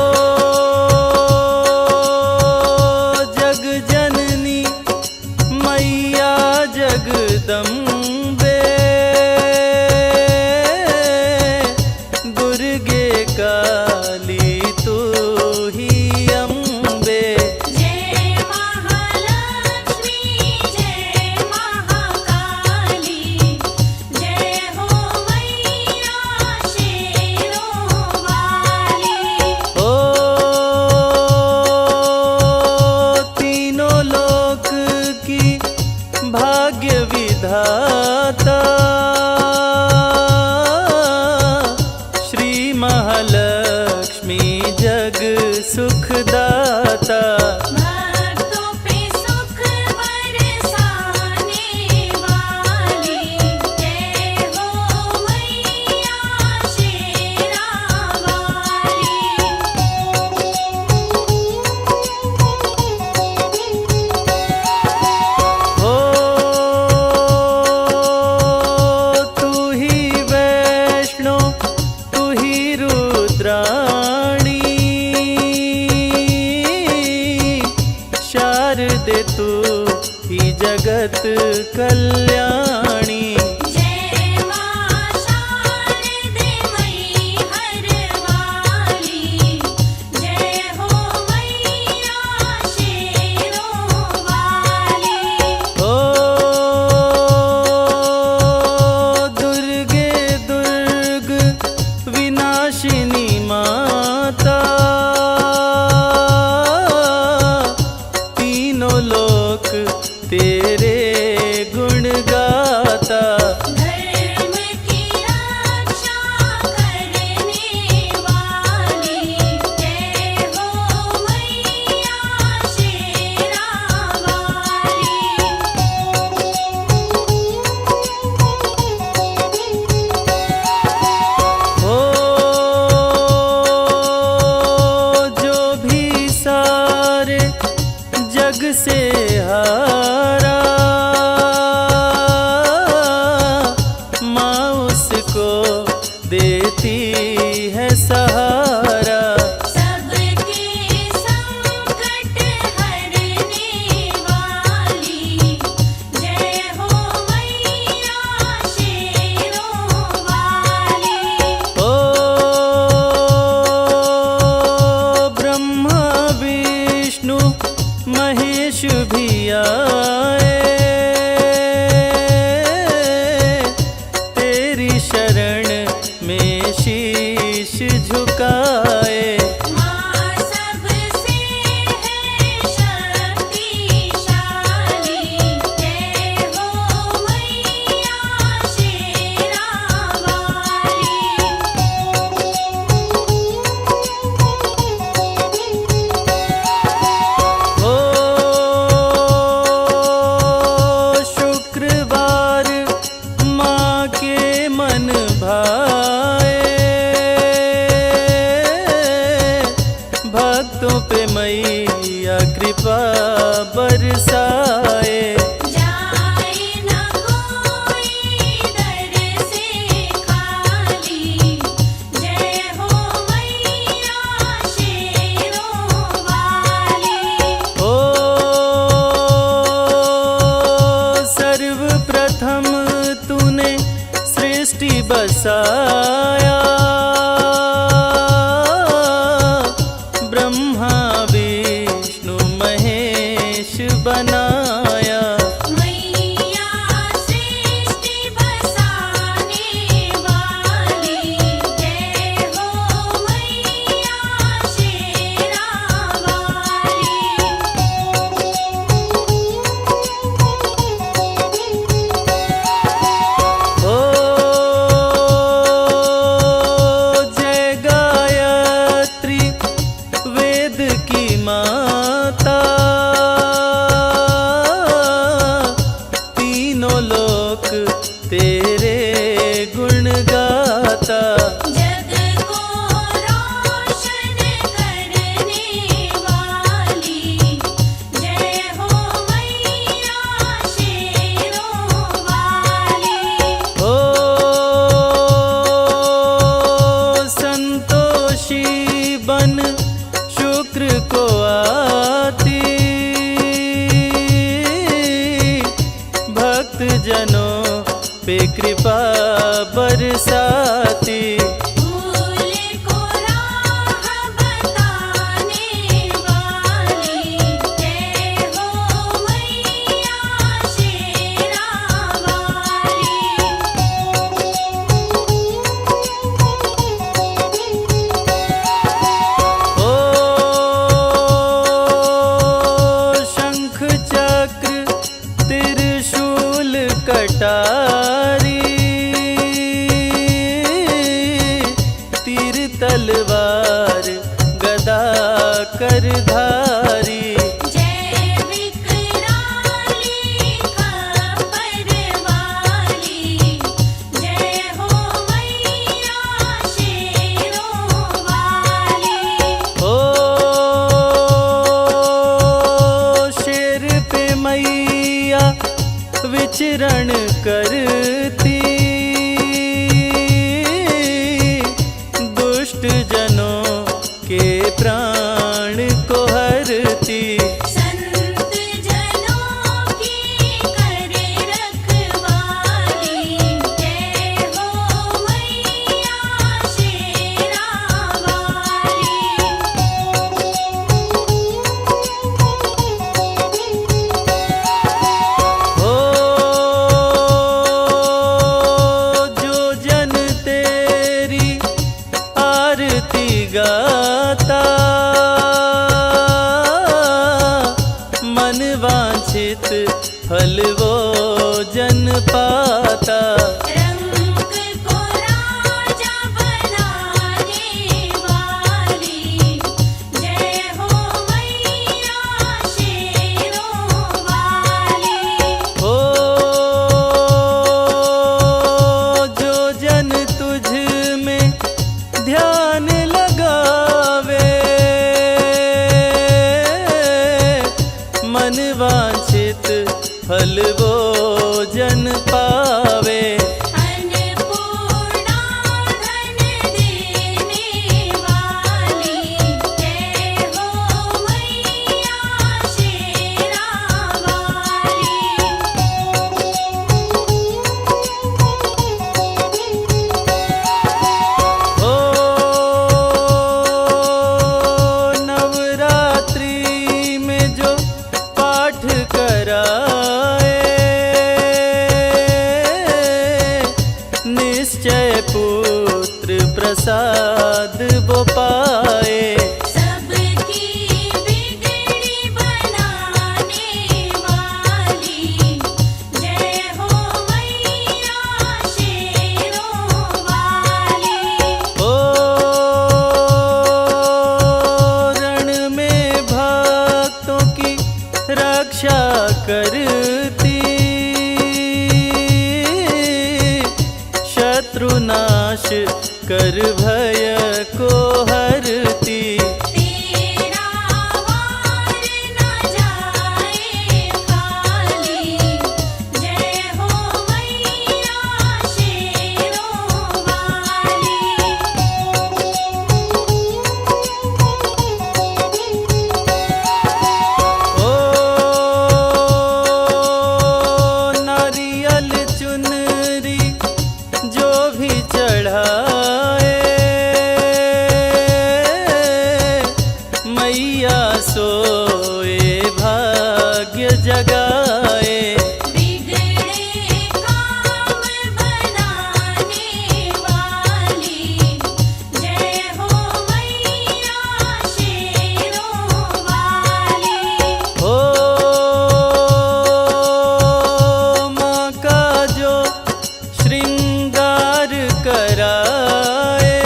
जग जननी मैया जगदम्बे, दुर्गे काली तू ही अम्बे। जय महालक्ष्मी जय महाकाली, जय हो मैया शेरों वाली। ओ तीनों लोक की भाग्य विधाता, श्री महालक्ष्मी जग सुखदाता। भक्तों पे सुख बरसाने वाली, जय हो मैया शेरा वाली। हो तू ही वैष्णो तू ही रुद्राणी, शारदे तू ही जगत कल्याणी। जय मां शारदे मैहर वाली, जय हो मैया शेरों वाली। ओ दुर्गे दुर्ग विनाशिनी माता, तीनों लोक तेरे गुण गाता। धर्म की रक्षा करने वाली, जय हो मैया शेरा वाली। हो जो भी सारे जग से हारा, माँ उसको देती है सहारा। सबके संकट हरने वाली, जय हो मैया शेरों वाली। ओ ब्रह्मा विष्णु महेश भी आए, तेरी शरण में शीश झुकाए। मां सबसे है शक्तिशाली, जय हो मैया शेरा वाली। हो शुक्रवार माँ के मन भाए, भक्तों पे मैया कृपा बरसाए। जाए न कोई दर से खाली, जय हो मैया शेरों वाली। ओ सर्वप्रथम तूने सृष्टि बसाया, ब्रह्मा विष्णु महेश बनाया। मैया सृष्टि बसाने वाली, जय हो मैया शेरा वाली। ओ जय गायत्री वेद की माता, पे कृपा बरसाती। भूल को राह बताने वाली, जय हो मैया शेरा वाली। ओ शंख चक्र त्रिशूल कटारी, तीर तलवार गदा करधारी। जय विकराली खपर वाली, जय हो मैया शेरों वाली। ओ शेर पे मैया विचरण करती, दुष्ट जनों के प्राण को हरती। संत जनों की करे रखवाली, जय हो मैया शेरा वाली। ओ जो जन तेरी आरती गाता, मन वांछित फल वो जन पाता। रंग को राजा बनाने वाली, जय हो मैया शेरों वाली। ओ जो जन तुझ में ध्यान लगावे, मन वांछित फल वो जन पावे। अन्नपूर्णा धन देने वाली, जय हो मैया शेरा वाली। ओ नवरात्रि में जो पाठ कराए, निश्चय पुत्र प्रसाद वो पाए। सबकी बिगड़ी बनाने वाली, जय हो मैया शेरों वाली। ओ रण में भक्तों की रक्षा करती, शत्रुनाश कर भय को हरती। तेरा वार न जाए खाली, जय हो मैया शेरों वाली। ओ नारियल चुनरी जो भी चढ़ाए, मैया सोए भाग्य जगाए। बिगड़े काम बनाने वाली, जय हो मैया शेरों वाली। ओ माँ का जो श्रृंगार कराए,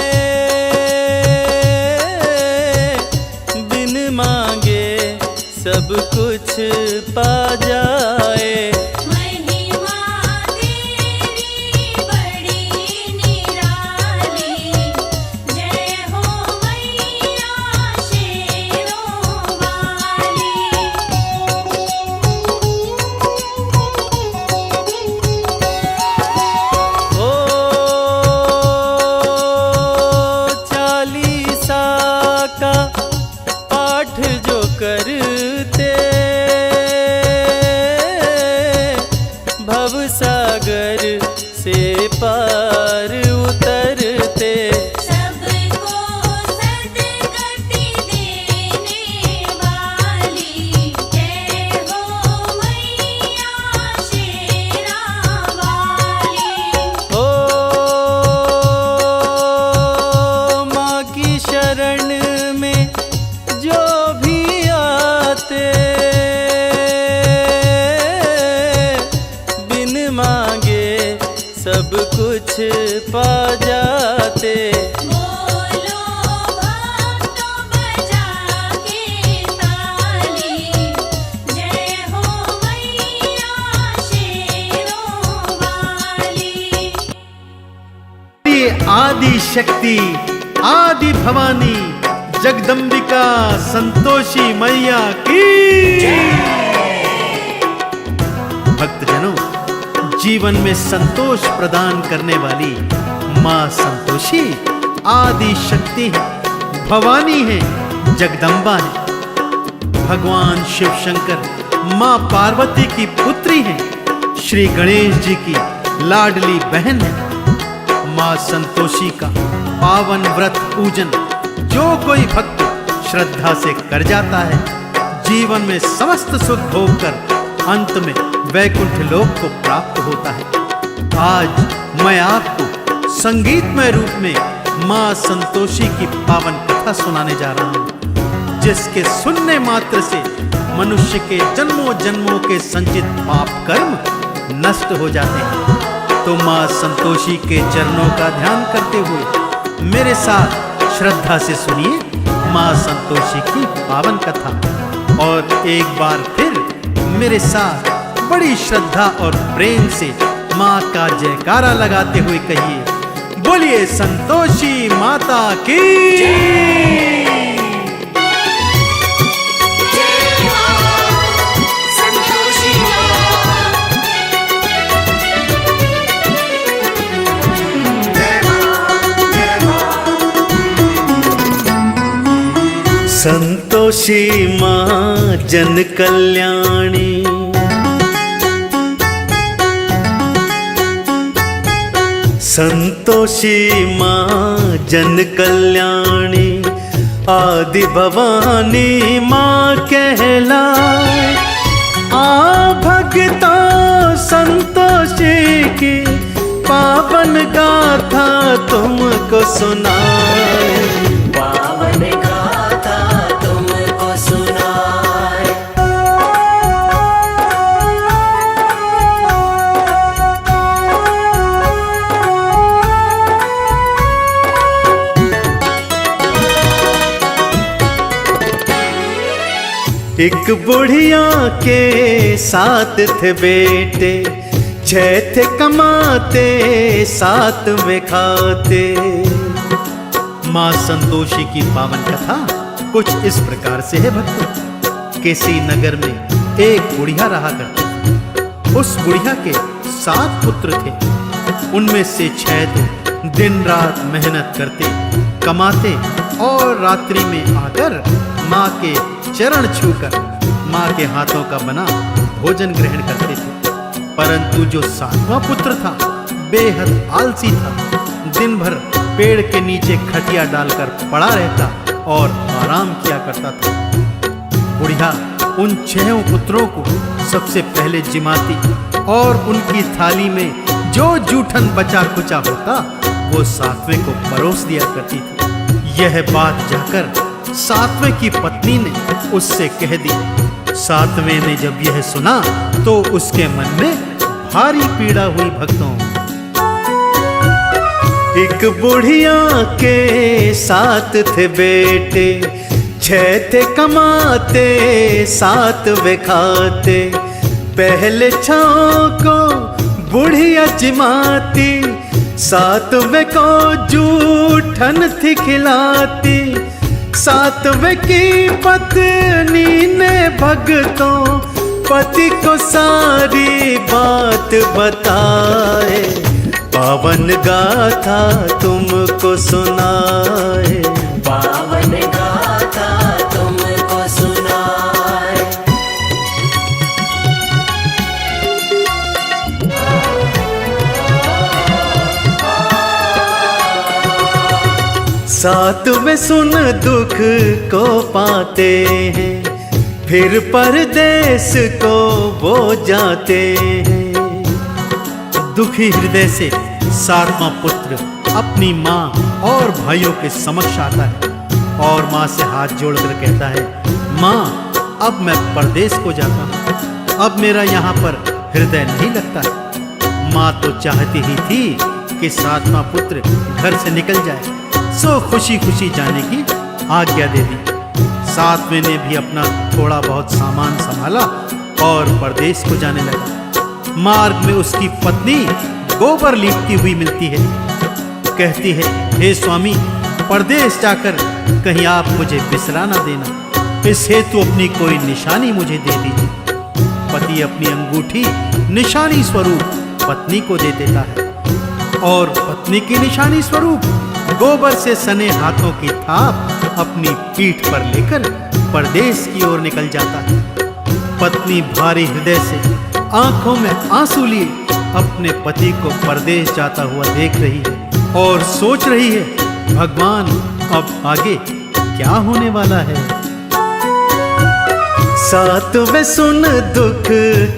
बिन मांगे सब कुछ पा जाए। महिमा तेरी बड़ी निराली, जय हो मैया शेरों वाली। ओ चालीसा का पाठ जो करते, शक्ति आदि भवानी जगदम्बिका संतोषी मैया की। भक्तजनों, जीवन में संतोष प्रदान करने वाली माँ संतोषी आदि शक्ति है, भवानी है, जगदम्बा है। भगवान शिव शंकर माँ पार्वती की पुत्री हैं, श्री गणेश जी की लाडली बहन है। माँ संतोषी का पावन व्रत पूजन जो कोई भक्त श्रद्धा से कर जाता है, जीवन में समस्त सुख भोग कर अंत में वैकुंठ लोक को प्राप्त होता है। आज मैं आपको संगीतमय रूप में माँ संतोषी की पावन कथा सुनाने जा रहा हूँ, जिसके सुनने मात्र से मनुष्य के जन्मों जन्मों के संचित पाप कर्म नष्ट हो जाते हैं। तो माँ संतोषी के चरणों का ध्यान करते हुए मेरे साथ श्रद्धा से सुनिए माँ संतोषी की पावन कथा, और एक बार फिर मेरे साथ बड़ी श्रद्धा और प्रेम से माँ का जयकारा लगाते हुए कहिए, बोलिए संतोषी माता की। संतोषी माँ जन कल्याणी, संतोषी माँ जन कल्याणी, आदि भवानी माँ कहलाए। आ भक्तों संतोषी की पावन गाथा तुमको सुनाए, पावन गाथा तुमको सुनाए। एक बुढ़िया के साथ थे बेटे, 6 थे कमाते 7 में खाते। माँ संतोषी की पावन कथा कुछ इस प्रकार से है भक्तों। किसी नगर में एक बुढ़िया रहा करती। उस बुढ़िया के 7 पुत्र थे, उनमें से 6 तो दिन रात मेहनत करते, कमाते और रात्रि में आकर माँ के चरण छूकर माँ के हाथों का बना भोजन ग्रहण करते थे। परंतु जो 7वां पुत्र था बेहद आलसी था, दिन भर पेड़ के नीचे खटिया डालकर पड़ा रहता और आराम किया करता था। बुढ़िया उन 6 पुत्रों को सबसे पहले जिमाती और उनकी थाली में जो जूठन बचा खुचा होता वो 7वें को परोस दिया करती थी। यह बात जाकर 7वें की पत्नी ने उससे कह दी। 7वें ने जब यह सुना तो उसके मन में भारी पीड़ा हुई भक्तों। एक बुढ़िया के 7 थे बेटे, 6 थे कमाते 7 वे खाते। पहले 6 को बुढ़िया जिमाती, 7वें को जूठन थी खिलाती। 7वें की पत्नी ने भक्तों पति को सारी बात बताए, पावन गाथा तुमको सुनाए, पावन गाथा तुमको सुनाए। 7वें सुन दुख को पाते हैं, फिर परदेश को वो जाते हैं। दुखी हृदय से 7वां पुत्र अपनी माँ और भाइयों के समक्ष आता है और माँ से हाथ जोड़कर कहता है, माँ अब मैं परदेश को जाता हूँ, अब मेरा यहाँ पर हृदय नहीं लगता है। माँ तो चाहती ही थी कि 7वां पुत्र घर से निकल जाए, सो खुशी खुशी जाने की आज्ञा दे दी। 7वें ने भी अपना थोड़ा बहुत सामान संभाला और परदेश को जाने लगा। मार्ग में उसकी पत्नी गोबर लीपती हुई मिलती है। कहती है, हे स्वामी, परदेश जाकर कहीं आप मुझे बिसरा ना देना, इस हेतु अपनी कोई निशानी मुझे दे दीजिए। पति अपनी अंगूठी निशानी स्वरूप पत्नी को दे देता है और पत्नी की निशानी स्वरूप गोबर से सने हाथों की थाप अपनी पीठ पर लेकर परदेश की ओर निकल जाता है। पत्नी भारी हृदय से आंखों में आंसू लिए अपने पति को परदेश जाता हुआ देख रही है और सोच रही है, भगवान अब आगे क्या होने वाला है। साथ में सुन दुख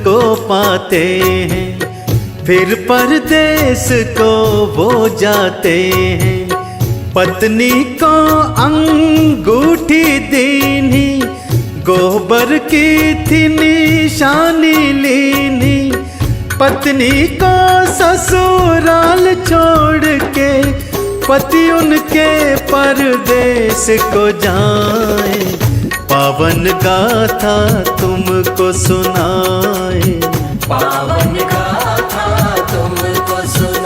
को पाते हैं, फिर परदेश को वो जाते हैं। पत्नी को अंगूठी दीनी, गोबर की थी निशानी लीनी। पत्नी को ससुराल छोड़ के पति उनके परदेश को जाए। पावन गाथा तुमको सुनाए, पावन गाथा तुमको सुनाए।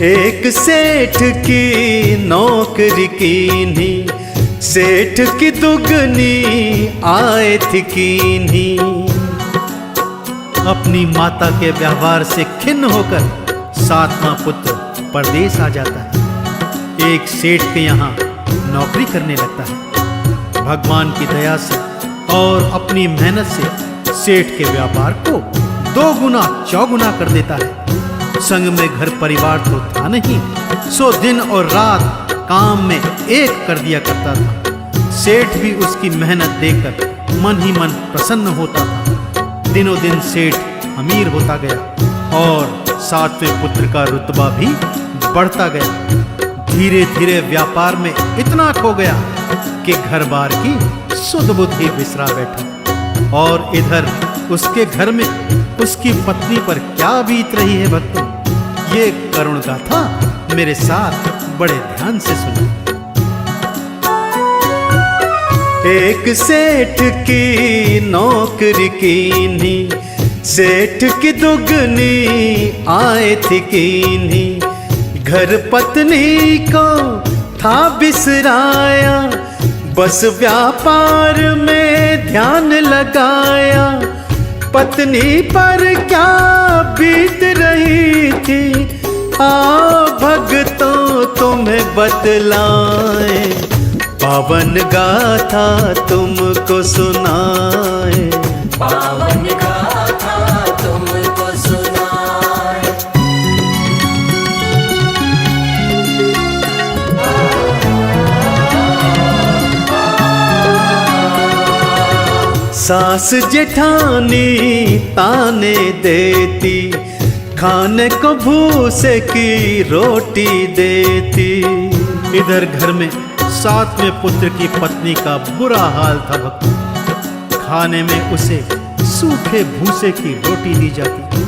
एक सेठ की नौकरी कीन्ही, सेठ की दुगनी आए थी कीन्ही। अपनी माता के व्यवहार से खिन्न होकर सातवां पुत्र परदेश आ जाता है। एक सेठ के यहाँ नौकरी करने लगता है। भगवान की दया से और अपनी मेहनत से सेठ के व्यापार को 2 गुना चौगुना कर देता है। संग में घर परिवार तो था नहीं, सो दिन और रात काम में एक कर दिया करता था। सेठ भी उसकी मेहनत देखकर मन ही मन प्रसन्न होता था। दिनों दिन सेठ अमीर होता गया और 7वें पुत्र का रुतबा भी बढ़ता गया। धीरे धीरे व्यापार में इतना खो गया कि घर बार की सुध बुद्धि बिसरा बैठा। और इधर उसके घर में उसकी पत्नी पर क्या बीत रही है भक्तों, ये करुण गाथा मेरे साथ बड़े ध्यान से सुनो। एक सेठ की नौकरी कीन्ही, सेठ की दुगनी आए थी कीन्ही। घर पत्नी को था बिसराया, बस व्यापार में ध्यान लगाया। पत्नी पर क्या बीत रही थी, आ भक्तों तुम्हें बतलाए। पावन गाथा तुमको सुनाए, पावन गाथा तुमको सुनाए। सास जेठानी ताने देती, खाने को भूसे की रोटी देती। इधर घर में 7वें पुत्र की पत्नी का बुरा हाल था भक्तों। खाने में उसे सूखे भूसे की रोटी दी जाती,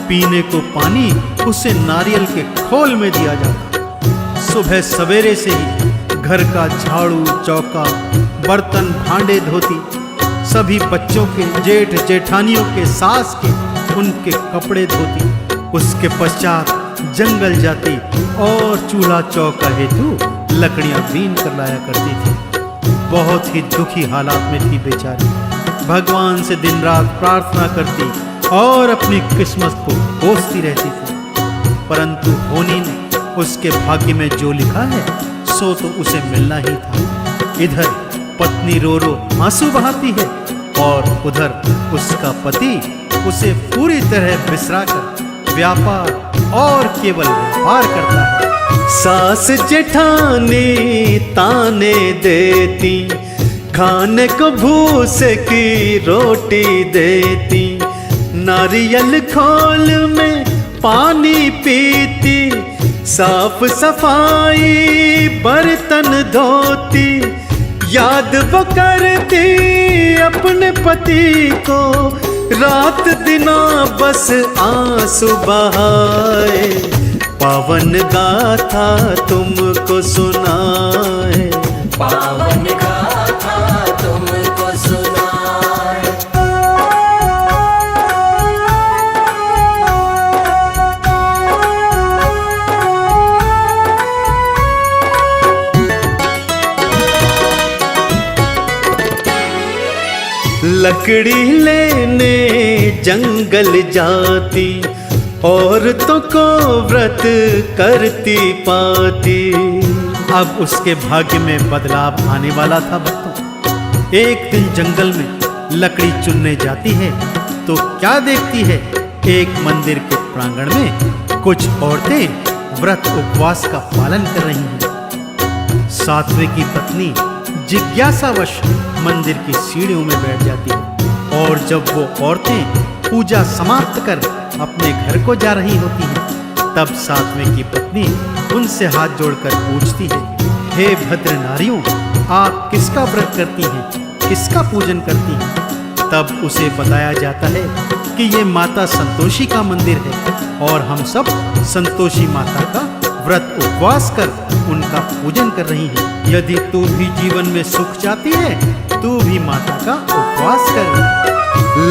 पीने को पानी उसे नारियल के खोल में दिया जाता। सुबह सवेरे से ही घर का झाड़ू चौका बर्तन भांडे धोती, सभी बच्चों के जेठ जेठानियों के सास के उनके कपड़े धोती। उसके पश्चात जंगल जाती और चूल्हा चौका हेतु लकड़ियां बीन कर लाया करती थी। बहुत ही दुखी हालात में थी बेचारी। भगवान से दिन रात प्रार्थना करती और अपनी किस्मत को कोसती रहती थी, परंतु होनी ने उसके भाग्य में जो लिखा है सो तो उसे मिलना ही था। इधर पत्नी रो रो आंसू बहाती है और उधर उसका पति उसे पूरी तरह बिसरा कर व्यापार और केवल व्यापार करता है। सास जेठानी ताने देती, खाने को भूसे की रोटी देती। नारियल खोल में पानी पीती, साफ सफाई बर्तन धोती। याद वो करती अपने पति को, रात दिना बस आंसू बहाए। पावन गाथा तुमको सुनाए, पावन गाथा तुमको सुनाए। लकड़ी लेने जंगल जाती, औरतों को व्रत करती पाती। अब उसके भाग्य में बदलाव आने वाला था भक्तों। एक दिन जंगल में लकड़ी चुनने जाती है तो क्या देखती है, एक मंदिर के प्रांगण में कुछ औरतें व्रत उपवास का पालन कर रही हैं। सातवें की पत्नी जिज्ञासावश मंदिर की सीढ़ियों में बैठ जाती है और जब वो औरतें पूजा समाप्त कर अपने घर को जा रही होती हैं, तब सातवें की पत्नी उनसे हाथ जोड़कर पूछती है, हे भद्र नारियों, आप किसका व्रत करती हैं, किसका पूजन करती हैं? तब उसे बताया जाता है कि ये माता संतोषी का मंदिर है और हम सब संतोषी माता का व्रत उपवास कर उनका पूजन कर रही हैं। यदि तू भी जीवन में सुख चाहती है, तू भी माता का उपवास कर।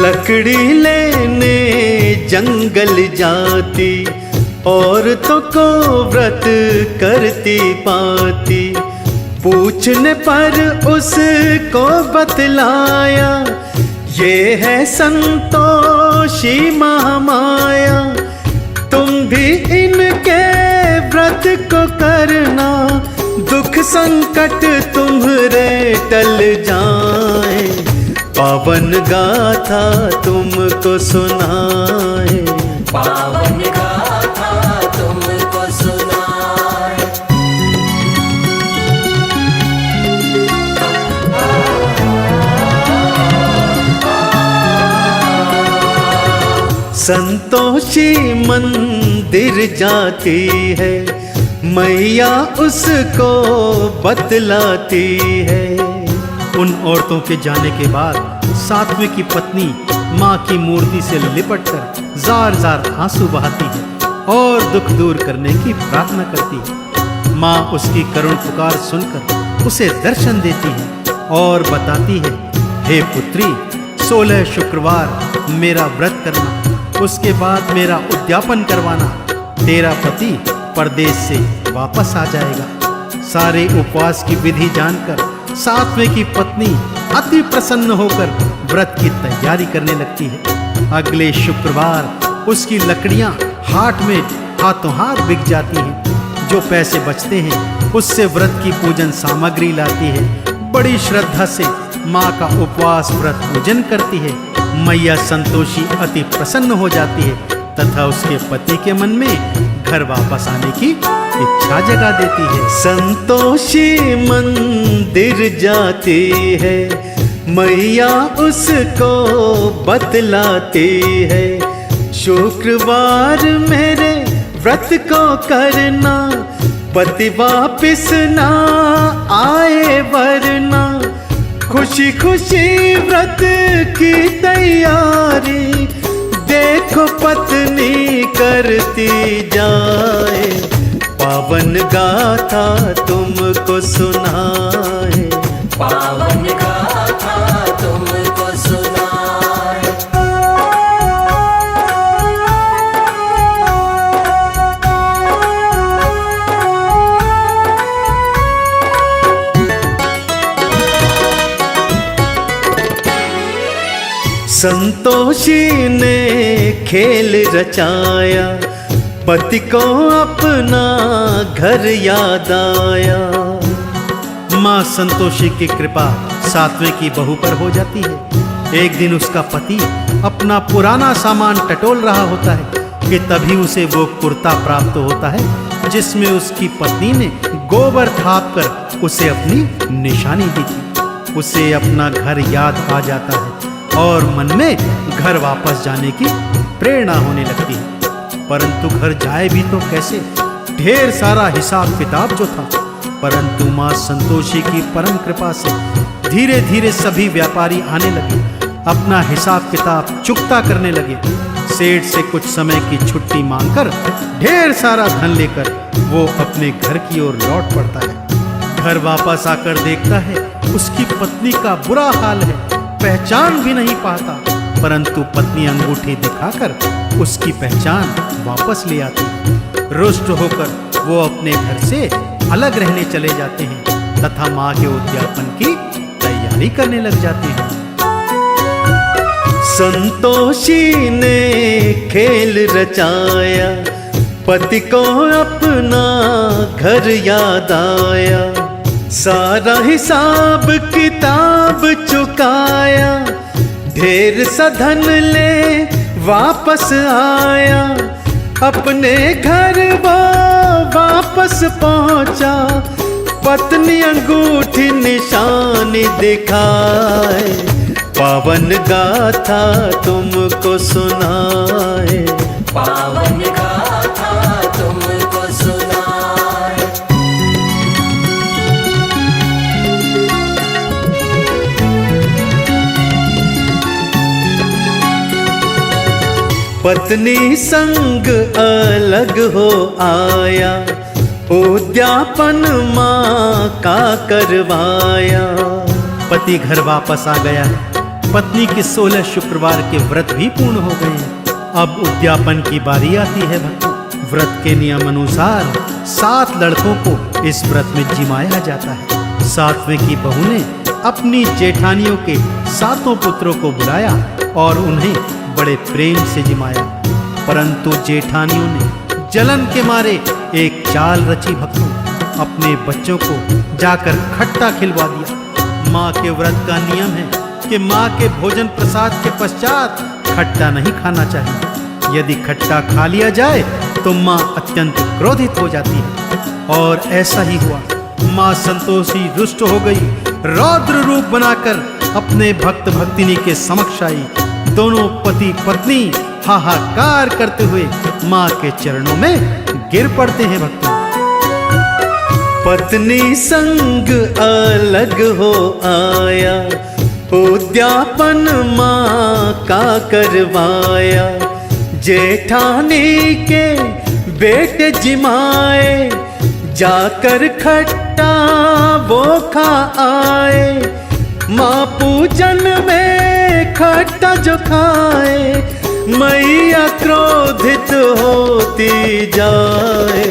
लकड़ी लेने जंगल जाती, औरतों को व्रत करती पाती। पूछने पर उसको बतलाया, ये है संतोषी महामाया। तुम भी इनके व्रत को करना, दुख संकट तुम्हारे टल जाए। पावन गाथा तुमको सुनाए, पावन गाथा तुमको सुनाए। संतोषी मंदिर जाती है, मैया उसको बतलाती है। उन औरतों के जाने के बाद सातवें की पत्नी माँ की मूर्ति से लिपटकर जार जार आंसू बहाती है और दुख दूर करने की प्रार्थना करती है। माँ उसकी करुण पुकार सुनकर उसे दर्शन देती है और बताती है, हे पुत्री, 16 शुक्रवार मेरा व्रत करना, उसके बाद मेरा उद्यापन करवाना। तेरा पति परदेश से वापस आ जाएगा। सारे उपवास की विधि जानकर सातवें की पत्नी अति प्रसन्न होकर व्रत की तैयारी करने लगती है। अगले शुक्रवार उसकी लकड़ियां हाट में हाथों हाथ बिक जाती हैं। जो पैसे बचते हैं उससे व्रत की पूजन सामग्री लाती है। बड़ी श्रद्धा से माँ का उपवास व्रत पूजन करती है। मैया संतोषी अति प्रसन्न हो जाती है तथा उसके पति के मन में घर वापस आने की इच्छा जगा देती है। संतोषी मंदिर जाती है, मैया उसको बतलाती है। शुक्रवार मेरे व्रत को करना, पति वापिस ना आए वरना। खुशी खुशी व्रत की तैयारी, देखो पत्नी करती जाए। पावन गाथा तुमको सुनाए, पावन गाथा तुमको सुनाए। संतोषी ने खेल रचाया, पति को अपना घर याद आया। माँ संतोषी की कृपा सातवें की बहू पर हो जाती है। एक दिन उसका पति अपना पुराना सामान टटोल रहा होता है कि तभी उसे वो कुर्ता प्राप्त होता है जिसमें उसकी पत्नी ने गोबर थाप कर उसे अपनी निशानी दी थी। उसे अपना घर याद आ जाता है और मन में घर वापस जाने की प्रेरणा होने लगती है। परंतु घर जाए भी तो कैसे, ढेर सारा हिसाब किताब जो था। परंतु माँ संतोषी की परम कृपा से धीरे धीरे सभी व्यापारी आने लगे, अपना हिसाब किताब चुकता करने लगे सेठ से कुछ समय की छुट्टी मांगकर ढेर सारा धन लेकर वो अपने घर की ओर लौट पड़ता है। घर वापस आकर देखता है उसकी पत्नी का बुरा हाल है, पहचान भी नहीं पाता, परंतु पत्नी अंगूठी दिखाकर उसकी पहचान वापस ले आती है। रुष्ट होकर वो अपने घर से अलग रहने चले जाते हैं तथा माँ के उद्यापन की तैयारी करने लग जाते हैं। संतोषी ने खेल रचाया, पति को अपना घर याद आया, सारा हिसाब किताब चुकाया, ढेर सा धन ले वापस आया, अपने घर वो वापस पहुंचा, पत्नी अंगूठी निशानी दिखाए, पावन गाथा तुमको सुनाए, पावन गाथा तुमको सुनाए। पत्नी संग अलग हो आया, उद्यापन माँ का करवाया। पति घर वापस आ गया है, पत्नी के 16 शुक्रवार के व्रत भी पूर्ण हो गए हैं। अब उद्यापन की बारी आती है भक्तों। व्रत के नियम अनुसार 7 लड़कों को इस व्रत में जिमाया जाता है। 7वें की बहू ने अपनी जेठानियों के 7 पुत्रों को बुलाया और उन्हें बड़े प्रेम से जिमाया, परंतु जेठानियों ने जलन के मारे एक चाल रची भक्तों, अपने बच्चों को जाकर खट्टा खिलवा दिया। माँ के व्रत का नियम है कि माँ के भोजन प्रसाद के पश्चात खट्टा नहीं खाना चाहिए। यदि खट्टा खा लिया जाए तो माँ अत्यंत क्रोधित हो जाती है और ऐसा ही हुआ। माँ संतोषी रुष्ट हो गई, रौद्र रूप बनाकर अपने भक्त भक्तिनी के समक्ष आई। दोनों पति पत्नी हाहाकार करते हुए माँ के चरणों में गिर पड़ते हैं भक्तों। पत्नी संग अलग हो आया, उद्यापन माँ का करवाया, जेठानी के बेटे जिमाए, जाकर खट्टा वो खा आए, माँ पूजन में खट्टा जो खाए, मैया क्रोधित होती जाए,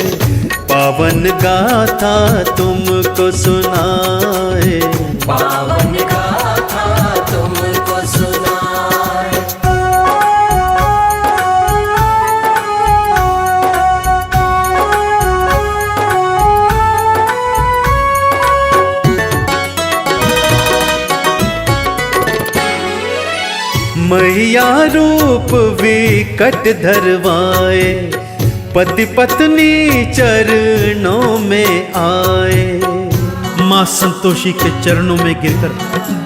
पावन गाथा तुमको सुनाए, पावन गाथा तुमको सुनाए। मैया रूप विकट धरवाए, पति पत्नी चरणों में आए। माँ संतोषी के चरणों में गिरकर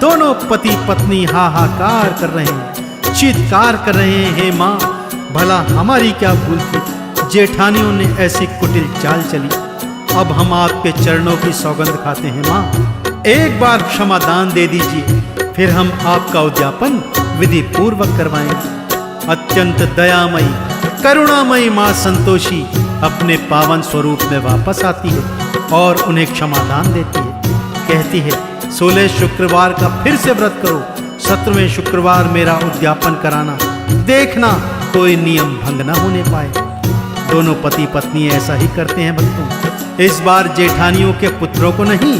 दोनों पति पत्नी हाहाकार कर रहे हैं, चीत्कार कर रहे हैं, हे माँ भला हमारी क्या भूल थी, जेठानियों ने ऐसी कुटिल चाल चली। अब हम आपके चरणों की सौगंध खाते हैं माँ, एक बार क्षमा दान दे दीजिए, फिर हम आपका उद्यापन विधि पूर्वक करवाएंगे। अत्यंत दयामयी करुणामयी माँ संतोषी अपने पावन स्वरूप में वापस आती है और उन्हें क्षमादान देती है। कहती है 16 शुक्रवार का फिर से व्रत करो, 17वें शुक्रवार मेरा उद्यापन कराना, देखना कोई नियम भंग न होने पाए। दोनों पति पत्नी ऐसा ही करते हैं भक्तों। इस बार जेठानियों के पुत्रों को नहीं,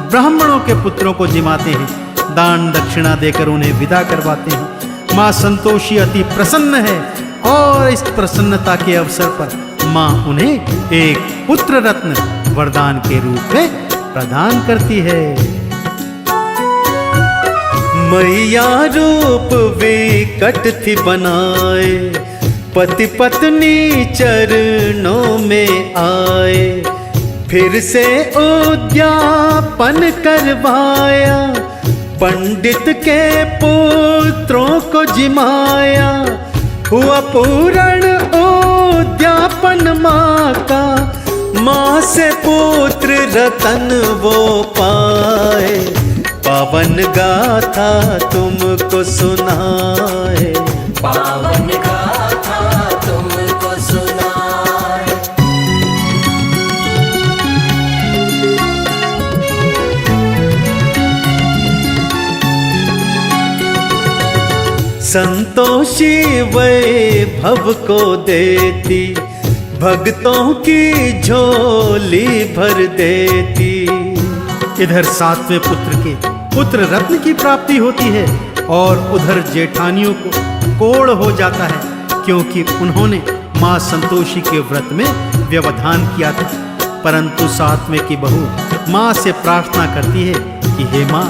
ब्राह्मणों के पुत्रों को जिमाते हैं, दान दक्षिणा देकर उन्हें विदा करवाते हैं। माँ संतोषी अति प्रसन्न है और इस प्रसन्नता के अवसर पर माँ उन्हें एक पुत्र रत्न वरदान के रूप में प्रदान करती है। मैया रूप विकट थी बनाए, पति पत्नी चरणों में आए, फिर से उद्यापन करवाया, पंडित के पुत्रों को जिमाया, हुआ पूर्ण उद्यापन माँ का, माँ से पुत्र रतन वो पाए, पावन गाथा तुमको सुनाए, पावन गाथा संतोषी वैभव को देती, भक्तों की झोली भर देती। इधर सातवें पुत्र के पुत्र रत्न की प्राप्ति होती है और उधर जेठानियों को कोढ़ हो जाता है, क्योंकि उन्होंने माँ संतोषी के व्रत में व्यवधान किया था। परंतु सातवें की बहू माँ से प्रार्थना करती है कि हे माँ,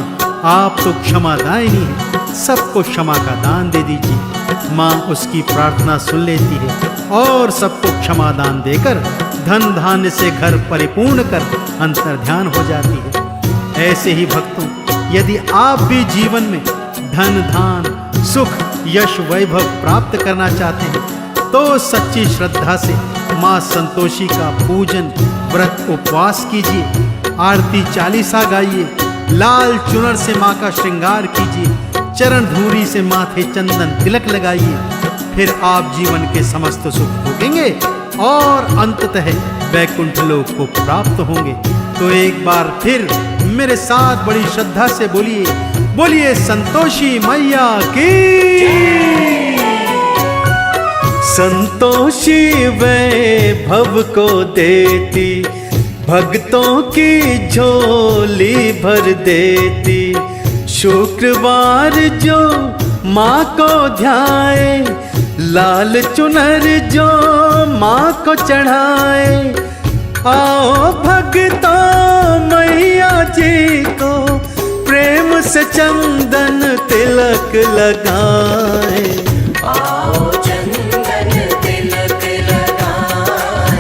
आप तो क्षमादायिनी हैं, सबको क्षमा का दान दे दीजिए। माँ उसकी प्रार्थना सुन लेती है और सबको क्षमा दान देकर धन धान्य से घर परिपूर्ण कर अंतर्ध्यान हो जाती है। ऐसे ही भक्तों, यदि आप भी जीवन में धन धान सुख यश वैभव प्राप्त करना चाहते हैं तो सच्ची श्रद्धा से माँ संतोषी का पूजन व्रत उपवास कीजिए, आरती चालीसा गाइए, लाल चुनर से माँ का श्रृंगार कीजिए, चरण धूरी से माथे चंदन तिलक लगाइए। फिर आप जीवन के समस्त सुख भोगेंगे और अंततः वैकुंठ लोक को प्राप्त होंगे। तो एक बार फिर मेरे साथ बड़ी श्रद्धा से बोलिए, बोलिए संतोषी मैया की। संतोषी वैभव को देती, भक्तों की झोली भर देती। शुक्रवार जो माँ को ध्याए, लाल चुनर जो माँ को चढ़ाए। आओ भक्तों मैया जी को प्रेम से चंदन तिलक लगाए। आओ चंदन तिलक लगाए,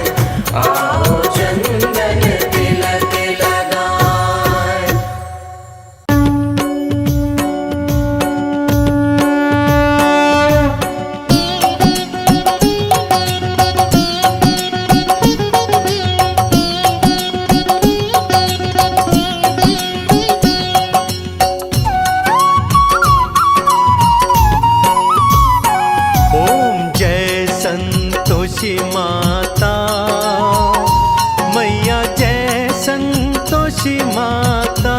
आओ चंदन तिलक लगाए। ओम जय संतोषी माता, मैया जय संतोषी माता।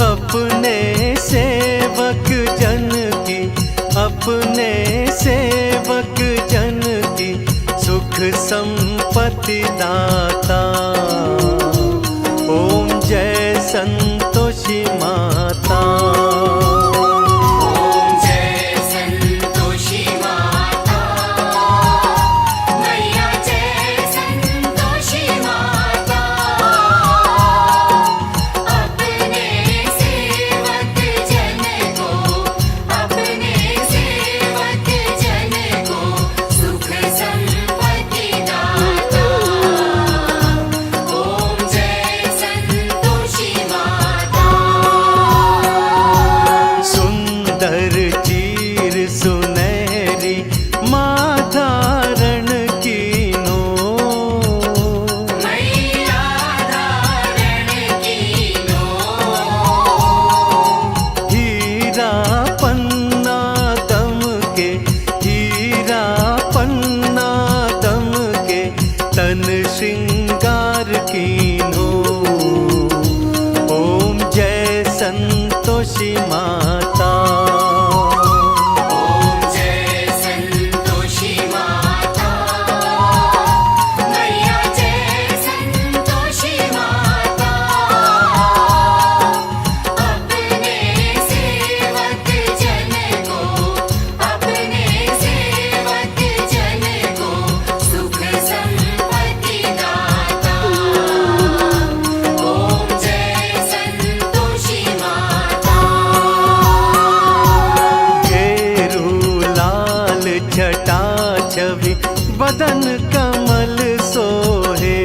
अपने सेवक जन की, अपने सेवक जन की सुख संपत्ति दाता। ओम जय संतोषी माता। ओम जय संतोषी माता, मैया जय संतोषी माता। अपने सेवक जन को, अपने सेवक जन को सुख संपत्ति दाता। ओम जय संतोषी माता। सुंदर चीर सुनहरी माँ धारण कीनो। मैया धारण कीनो। हीरा पन्ना दम के, हीरा पन्ना दम के तन श्रृंगार कीनो। ओम जय संतोषी माता। ओम जय संतोषी माता, मैया जय संतोषी माता। अपने सेवक जन को, अपने सेवक जन को सुख संपत्ति दाता। ओम जय संतोषी माता। घेरू लाल छटा छवि बदन कमल सोहे।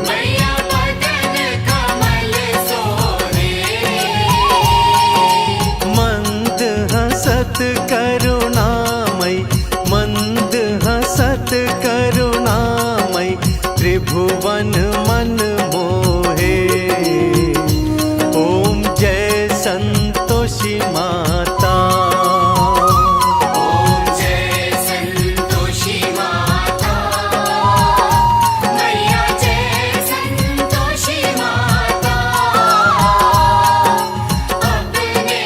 मैया बदन कमल सोहे। मंद हसत करुणामय, मंद हसत करुणामय त्रिभुवन मन मोहे। ओम जय संतोषी माता। ओम जय संतोषी माता, मैया जय संतोषी माता। अपने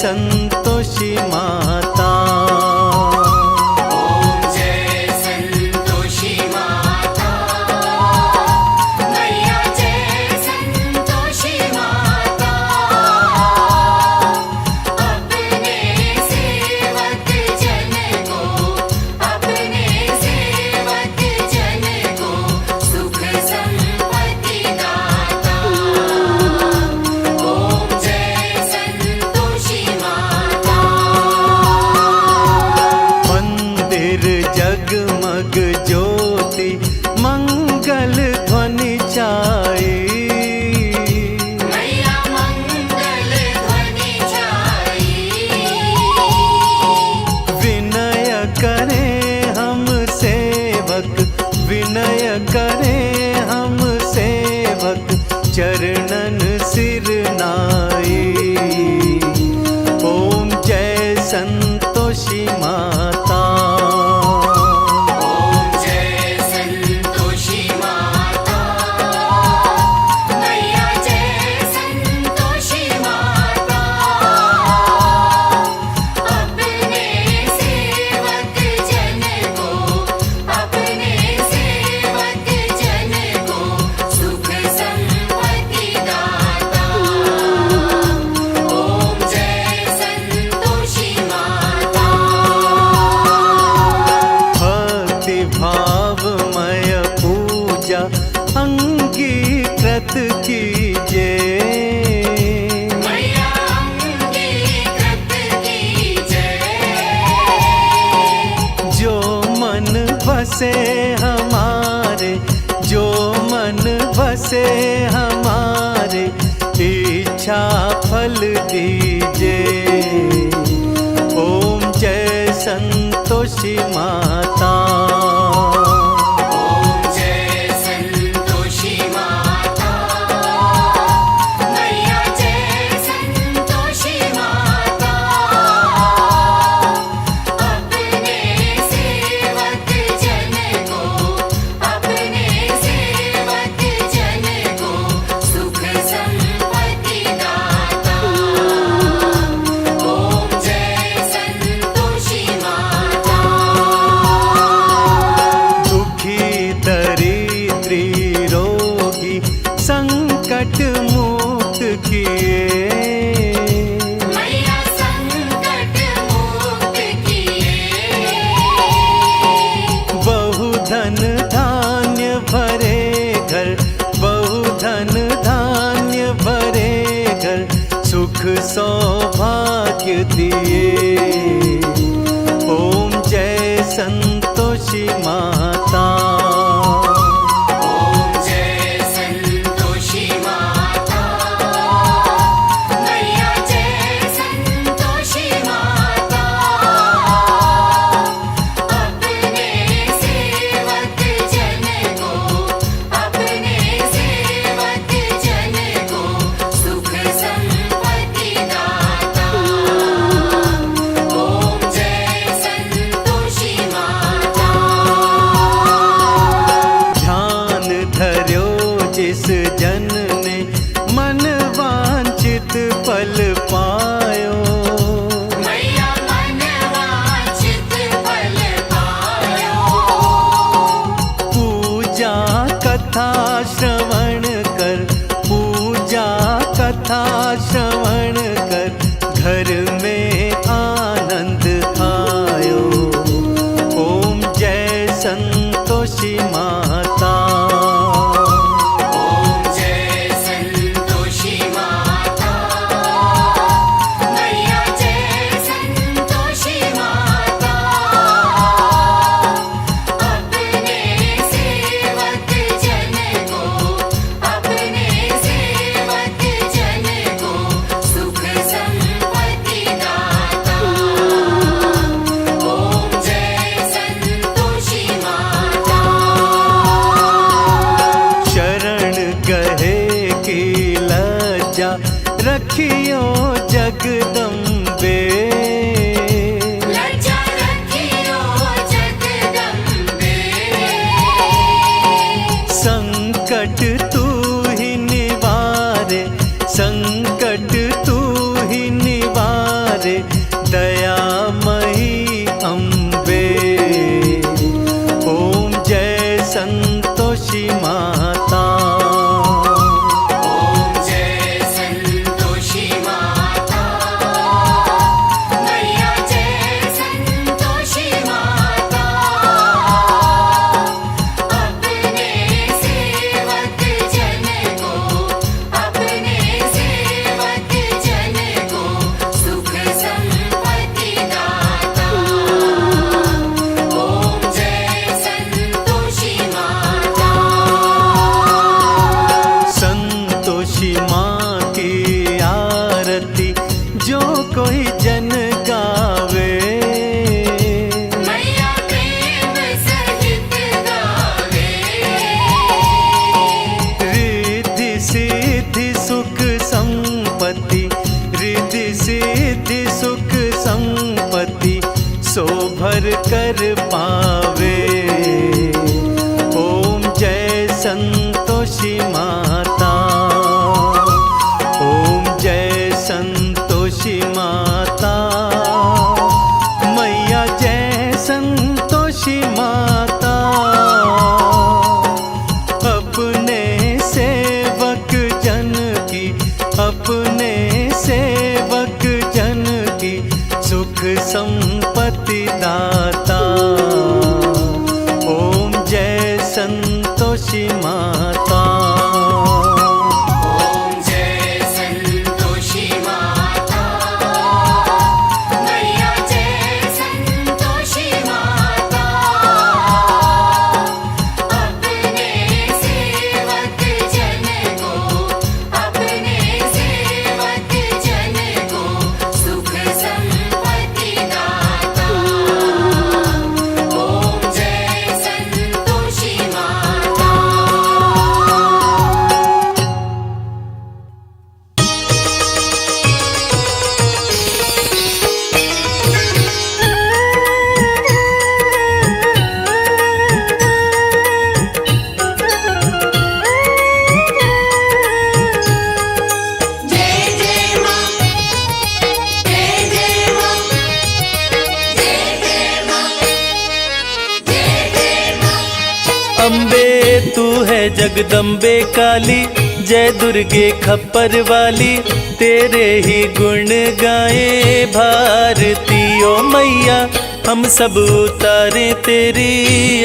संतोषी माता। ओम जय संतोषी माता, मैया जय संतोषी माता। अपने सेवक जन को, अपने सेवक जन को सुख संपत्ति दाता। ओम जय संतोषी माता। मंदिर जगमग ज्योति मंगल ध्वनि छाई। मैया मंगल ध्वनि छाई। विनय करें हम सेवक, विनय करें हम सेवक, चरणन सिर नाई। ओम जय संतोषी माता। ओम जय संतोषी माता, मैया जय संतोषी माता। अपने सेवक जन को, अपने सेवक जन को सुख संपत्ति दाता। ओम जय संतोषी माता। भक्ति भावमय पूजा अंगीकृत कीजे। मैया अंगीकृत कीजय। जो मन बसे हमारे, जो मन बसे हमारे, इच्छा फल दीजे। ओम जय संतोषी माता। ओम जय संतोषी माता, मैया जय संतोषी माता। अपने सेवक जन को, अपने सेवक जन को सुख संपत्ति दाता। ओम जय संतोषी माता। दुखी दरिद्री रोगी संकट मुक्त किए। मैया संकट मुक्त किए। बहुधन धान्य भरे घर, बहुधन धान्य भरे घर, सुख सौभाग्य दिए। ओम जय संतोषी माता। ओम जय संतोषी माता, मैया जय संतोषी माता। अपने सेवक जन को, अपने सेवक जन को सुख संपत्ति दाता। ओम जय संतोषी माता। ध्यान धर्यो जिस जन ने मन वांछित फल पायो। मैया मन वांछित फल पायो। पूजा कथा श्रवण कर, पूजा कथा श्रवण कर, घर में आनंद आयो। ओम जय संतोषी माता। ओम जय संतोषी माता, मैया जय संतोषी माता। अपने सेवक जन को, अपने सेवक जन को सुख संपत्ति दाता। ओम जय संतोषी माता। शरण गहे की लज्जा रखियो जगदम्बे। लज्जा रखियो जगदम्बे। संकट तू ही निवारे, संकट तू ही निवारे, कोई जन गावे। मैया प्रेम सहित गावे। रिद्धि सिद्धि सुख संपत्ति, रिद्धि सिद्धि सुख संपत्ति सो भर कर पावे। ओम जय संतोषी माता, ओम जय संतोषी माता, मैया जय संतोषी माता। अपने सेवक जन की, अपने सेवक जन की सुख संपत्ति दाता। ओम जय संतोषी माता। ओम जय संतोषी माता। मैया जय संतोषी माता। अपने सेवक जन को, अपने सेवक जन को सुख संपत्ति दाता। ओम जय संतोषी माता। जय जय मां, जय जय मां, जय जय मां, जय जय मां। अम्बे तू है जगदम्बे काली, जय दुर्गे खप्पर वाली, तेरे ही गुण गाए भारती। ओ मैया हम सब उतारे तेरी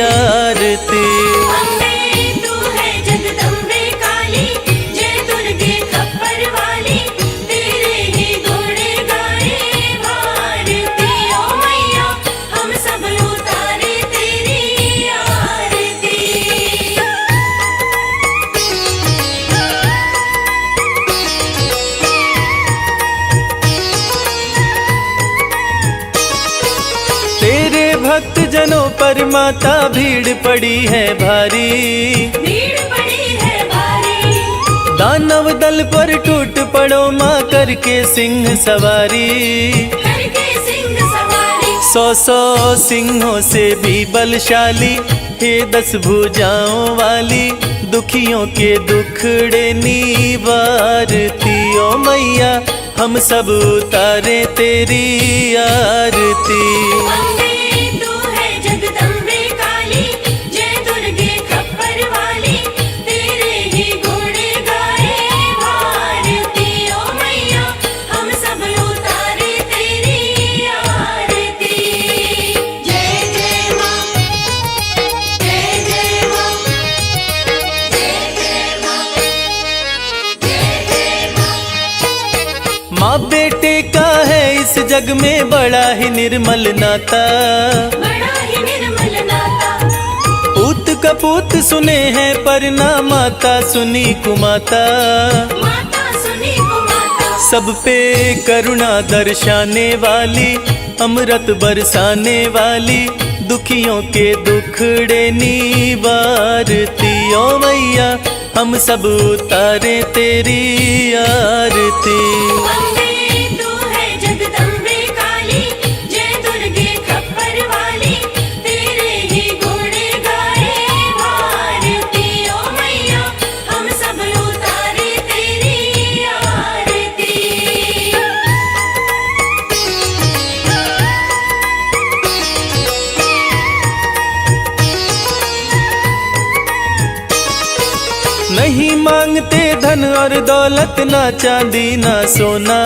आरती। अम्बे तू है जगदम्बे काली, जय दुर्गे खप्पर वाली, तेरे ही गुण गाए भारती। ओ मैया हम सब उतारे तेरी आरती। तेरे भक्त जनों पर माता भीड़ पड़ी है भारी। भीड़ पड़ी है भारी। दानव दल पर टूट पड़ो माँ करके सिंह सवारी। करके सिंह सवारी। 100 सिंहों से भी बलशाली, हे 10 भुजाओं वाली, दुखियों के दुखड़े निवारती। ओ मैया हम सब उतारे तेरी आरती। अम्बे तू है जगदम्बे काली, जय दुर्गे खप्पर वाली, तेरे ही गुण गाए भारती। ओ मैया हम सब उतारे तेरी आरती। जय जय मां, जय जय मां, जय जय मां, जय जय मां। माँ बेटे का है इस जग में बड़ा ही निर्मल नाता। बड़ा ही निर्मल नाता। पूत कपूत सुने हैं पर ना माता सुनी कुमाता। माता सुनी को माता। सब पे करुणा दर्शाने वाली, अमृत बरसाने वाली, दुखियों के दुखड़े निवारती। ओ मैया हम सब उतारे तेरी आरती। अम्बे तू है जगदम्बे काली, जय दुर्गे खप्पर वाली, तेरे ही गुण गाए भारती। ओ मैया हम सब उतारे तेरी आरती। नहीं मांगते धन और दौलत, ना चांदी ना सोना,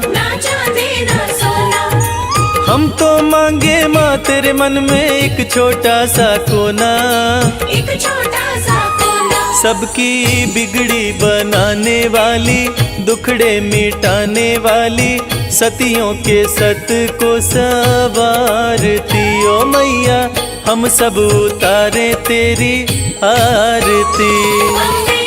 ना चांदी ना सोना। हम तो मांगे माँ तेरे मन में एक छोटा सा कोना। एक छोटा सा कोना। सबकी बिगड़ी बनाने वाली, दुखड़े मिटाने वाली, सतियों के सत को सवारती। ओ मैया हम सब उतारे तेरी आरती। अम्बे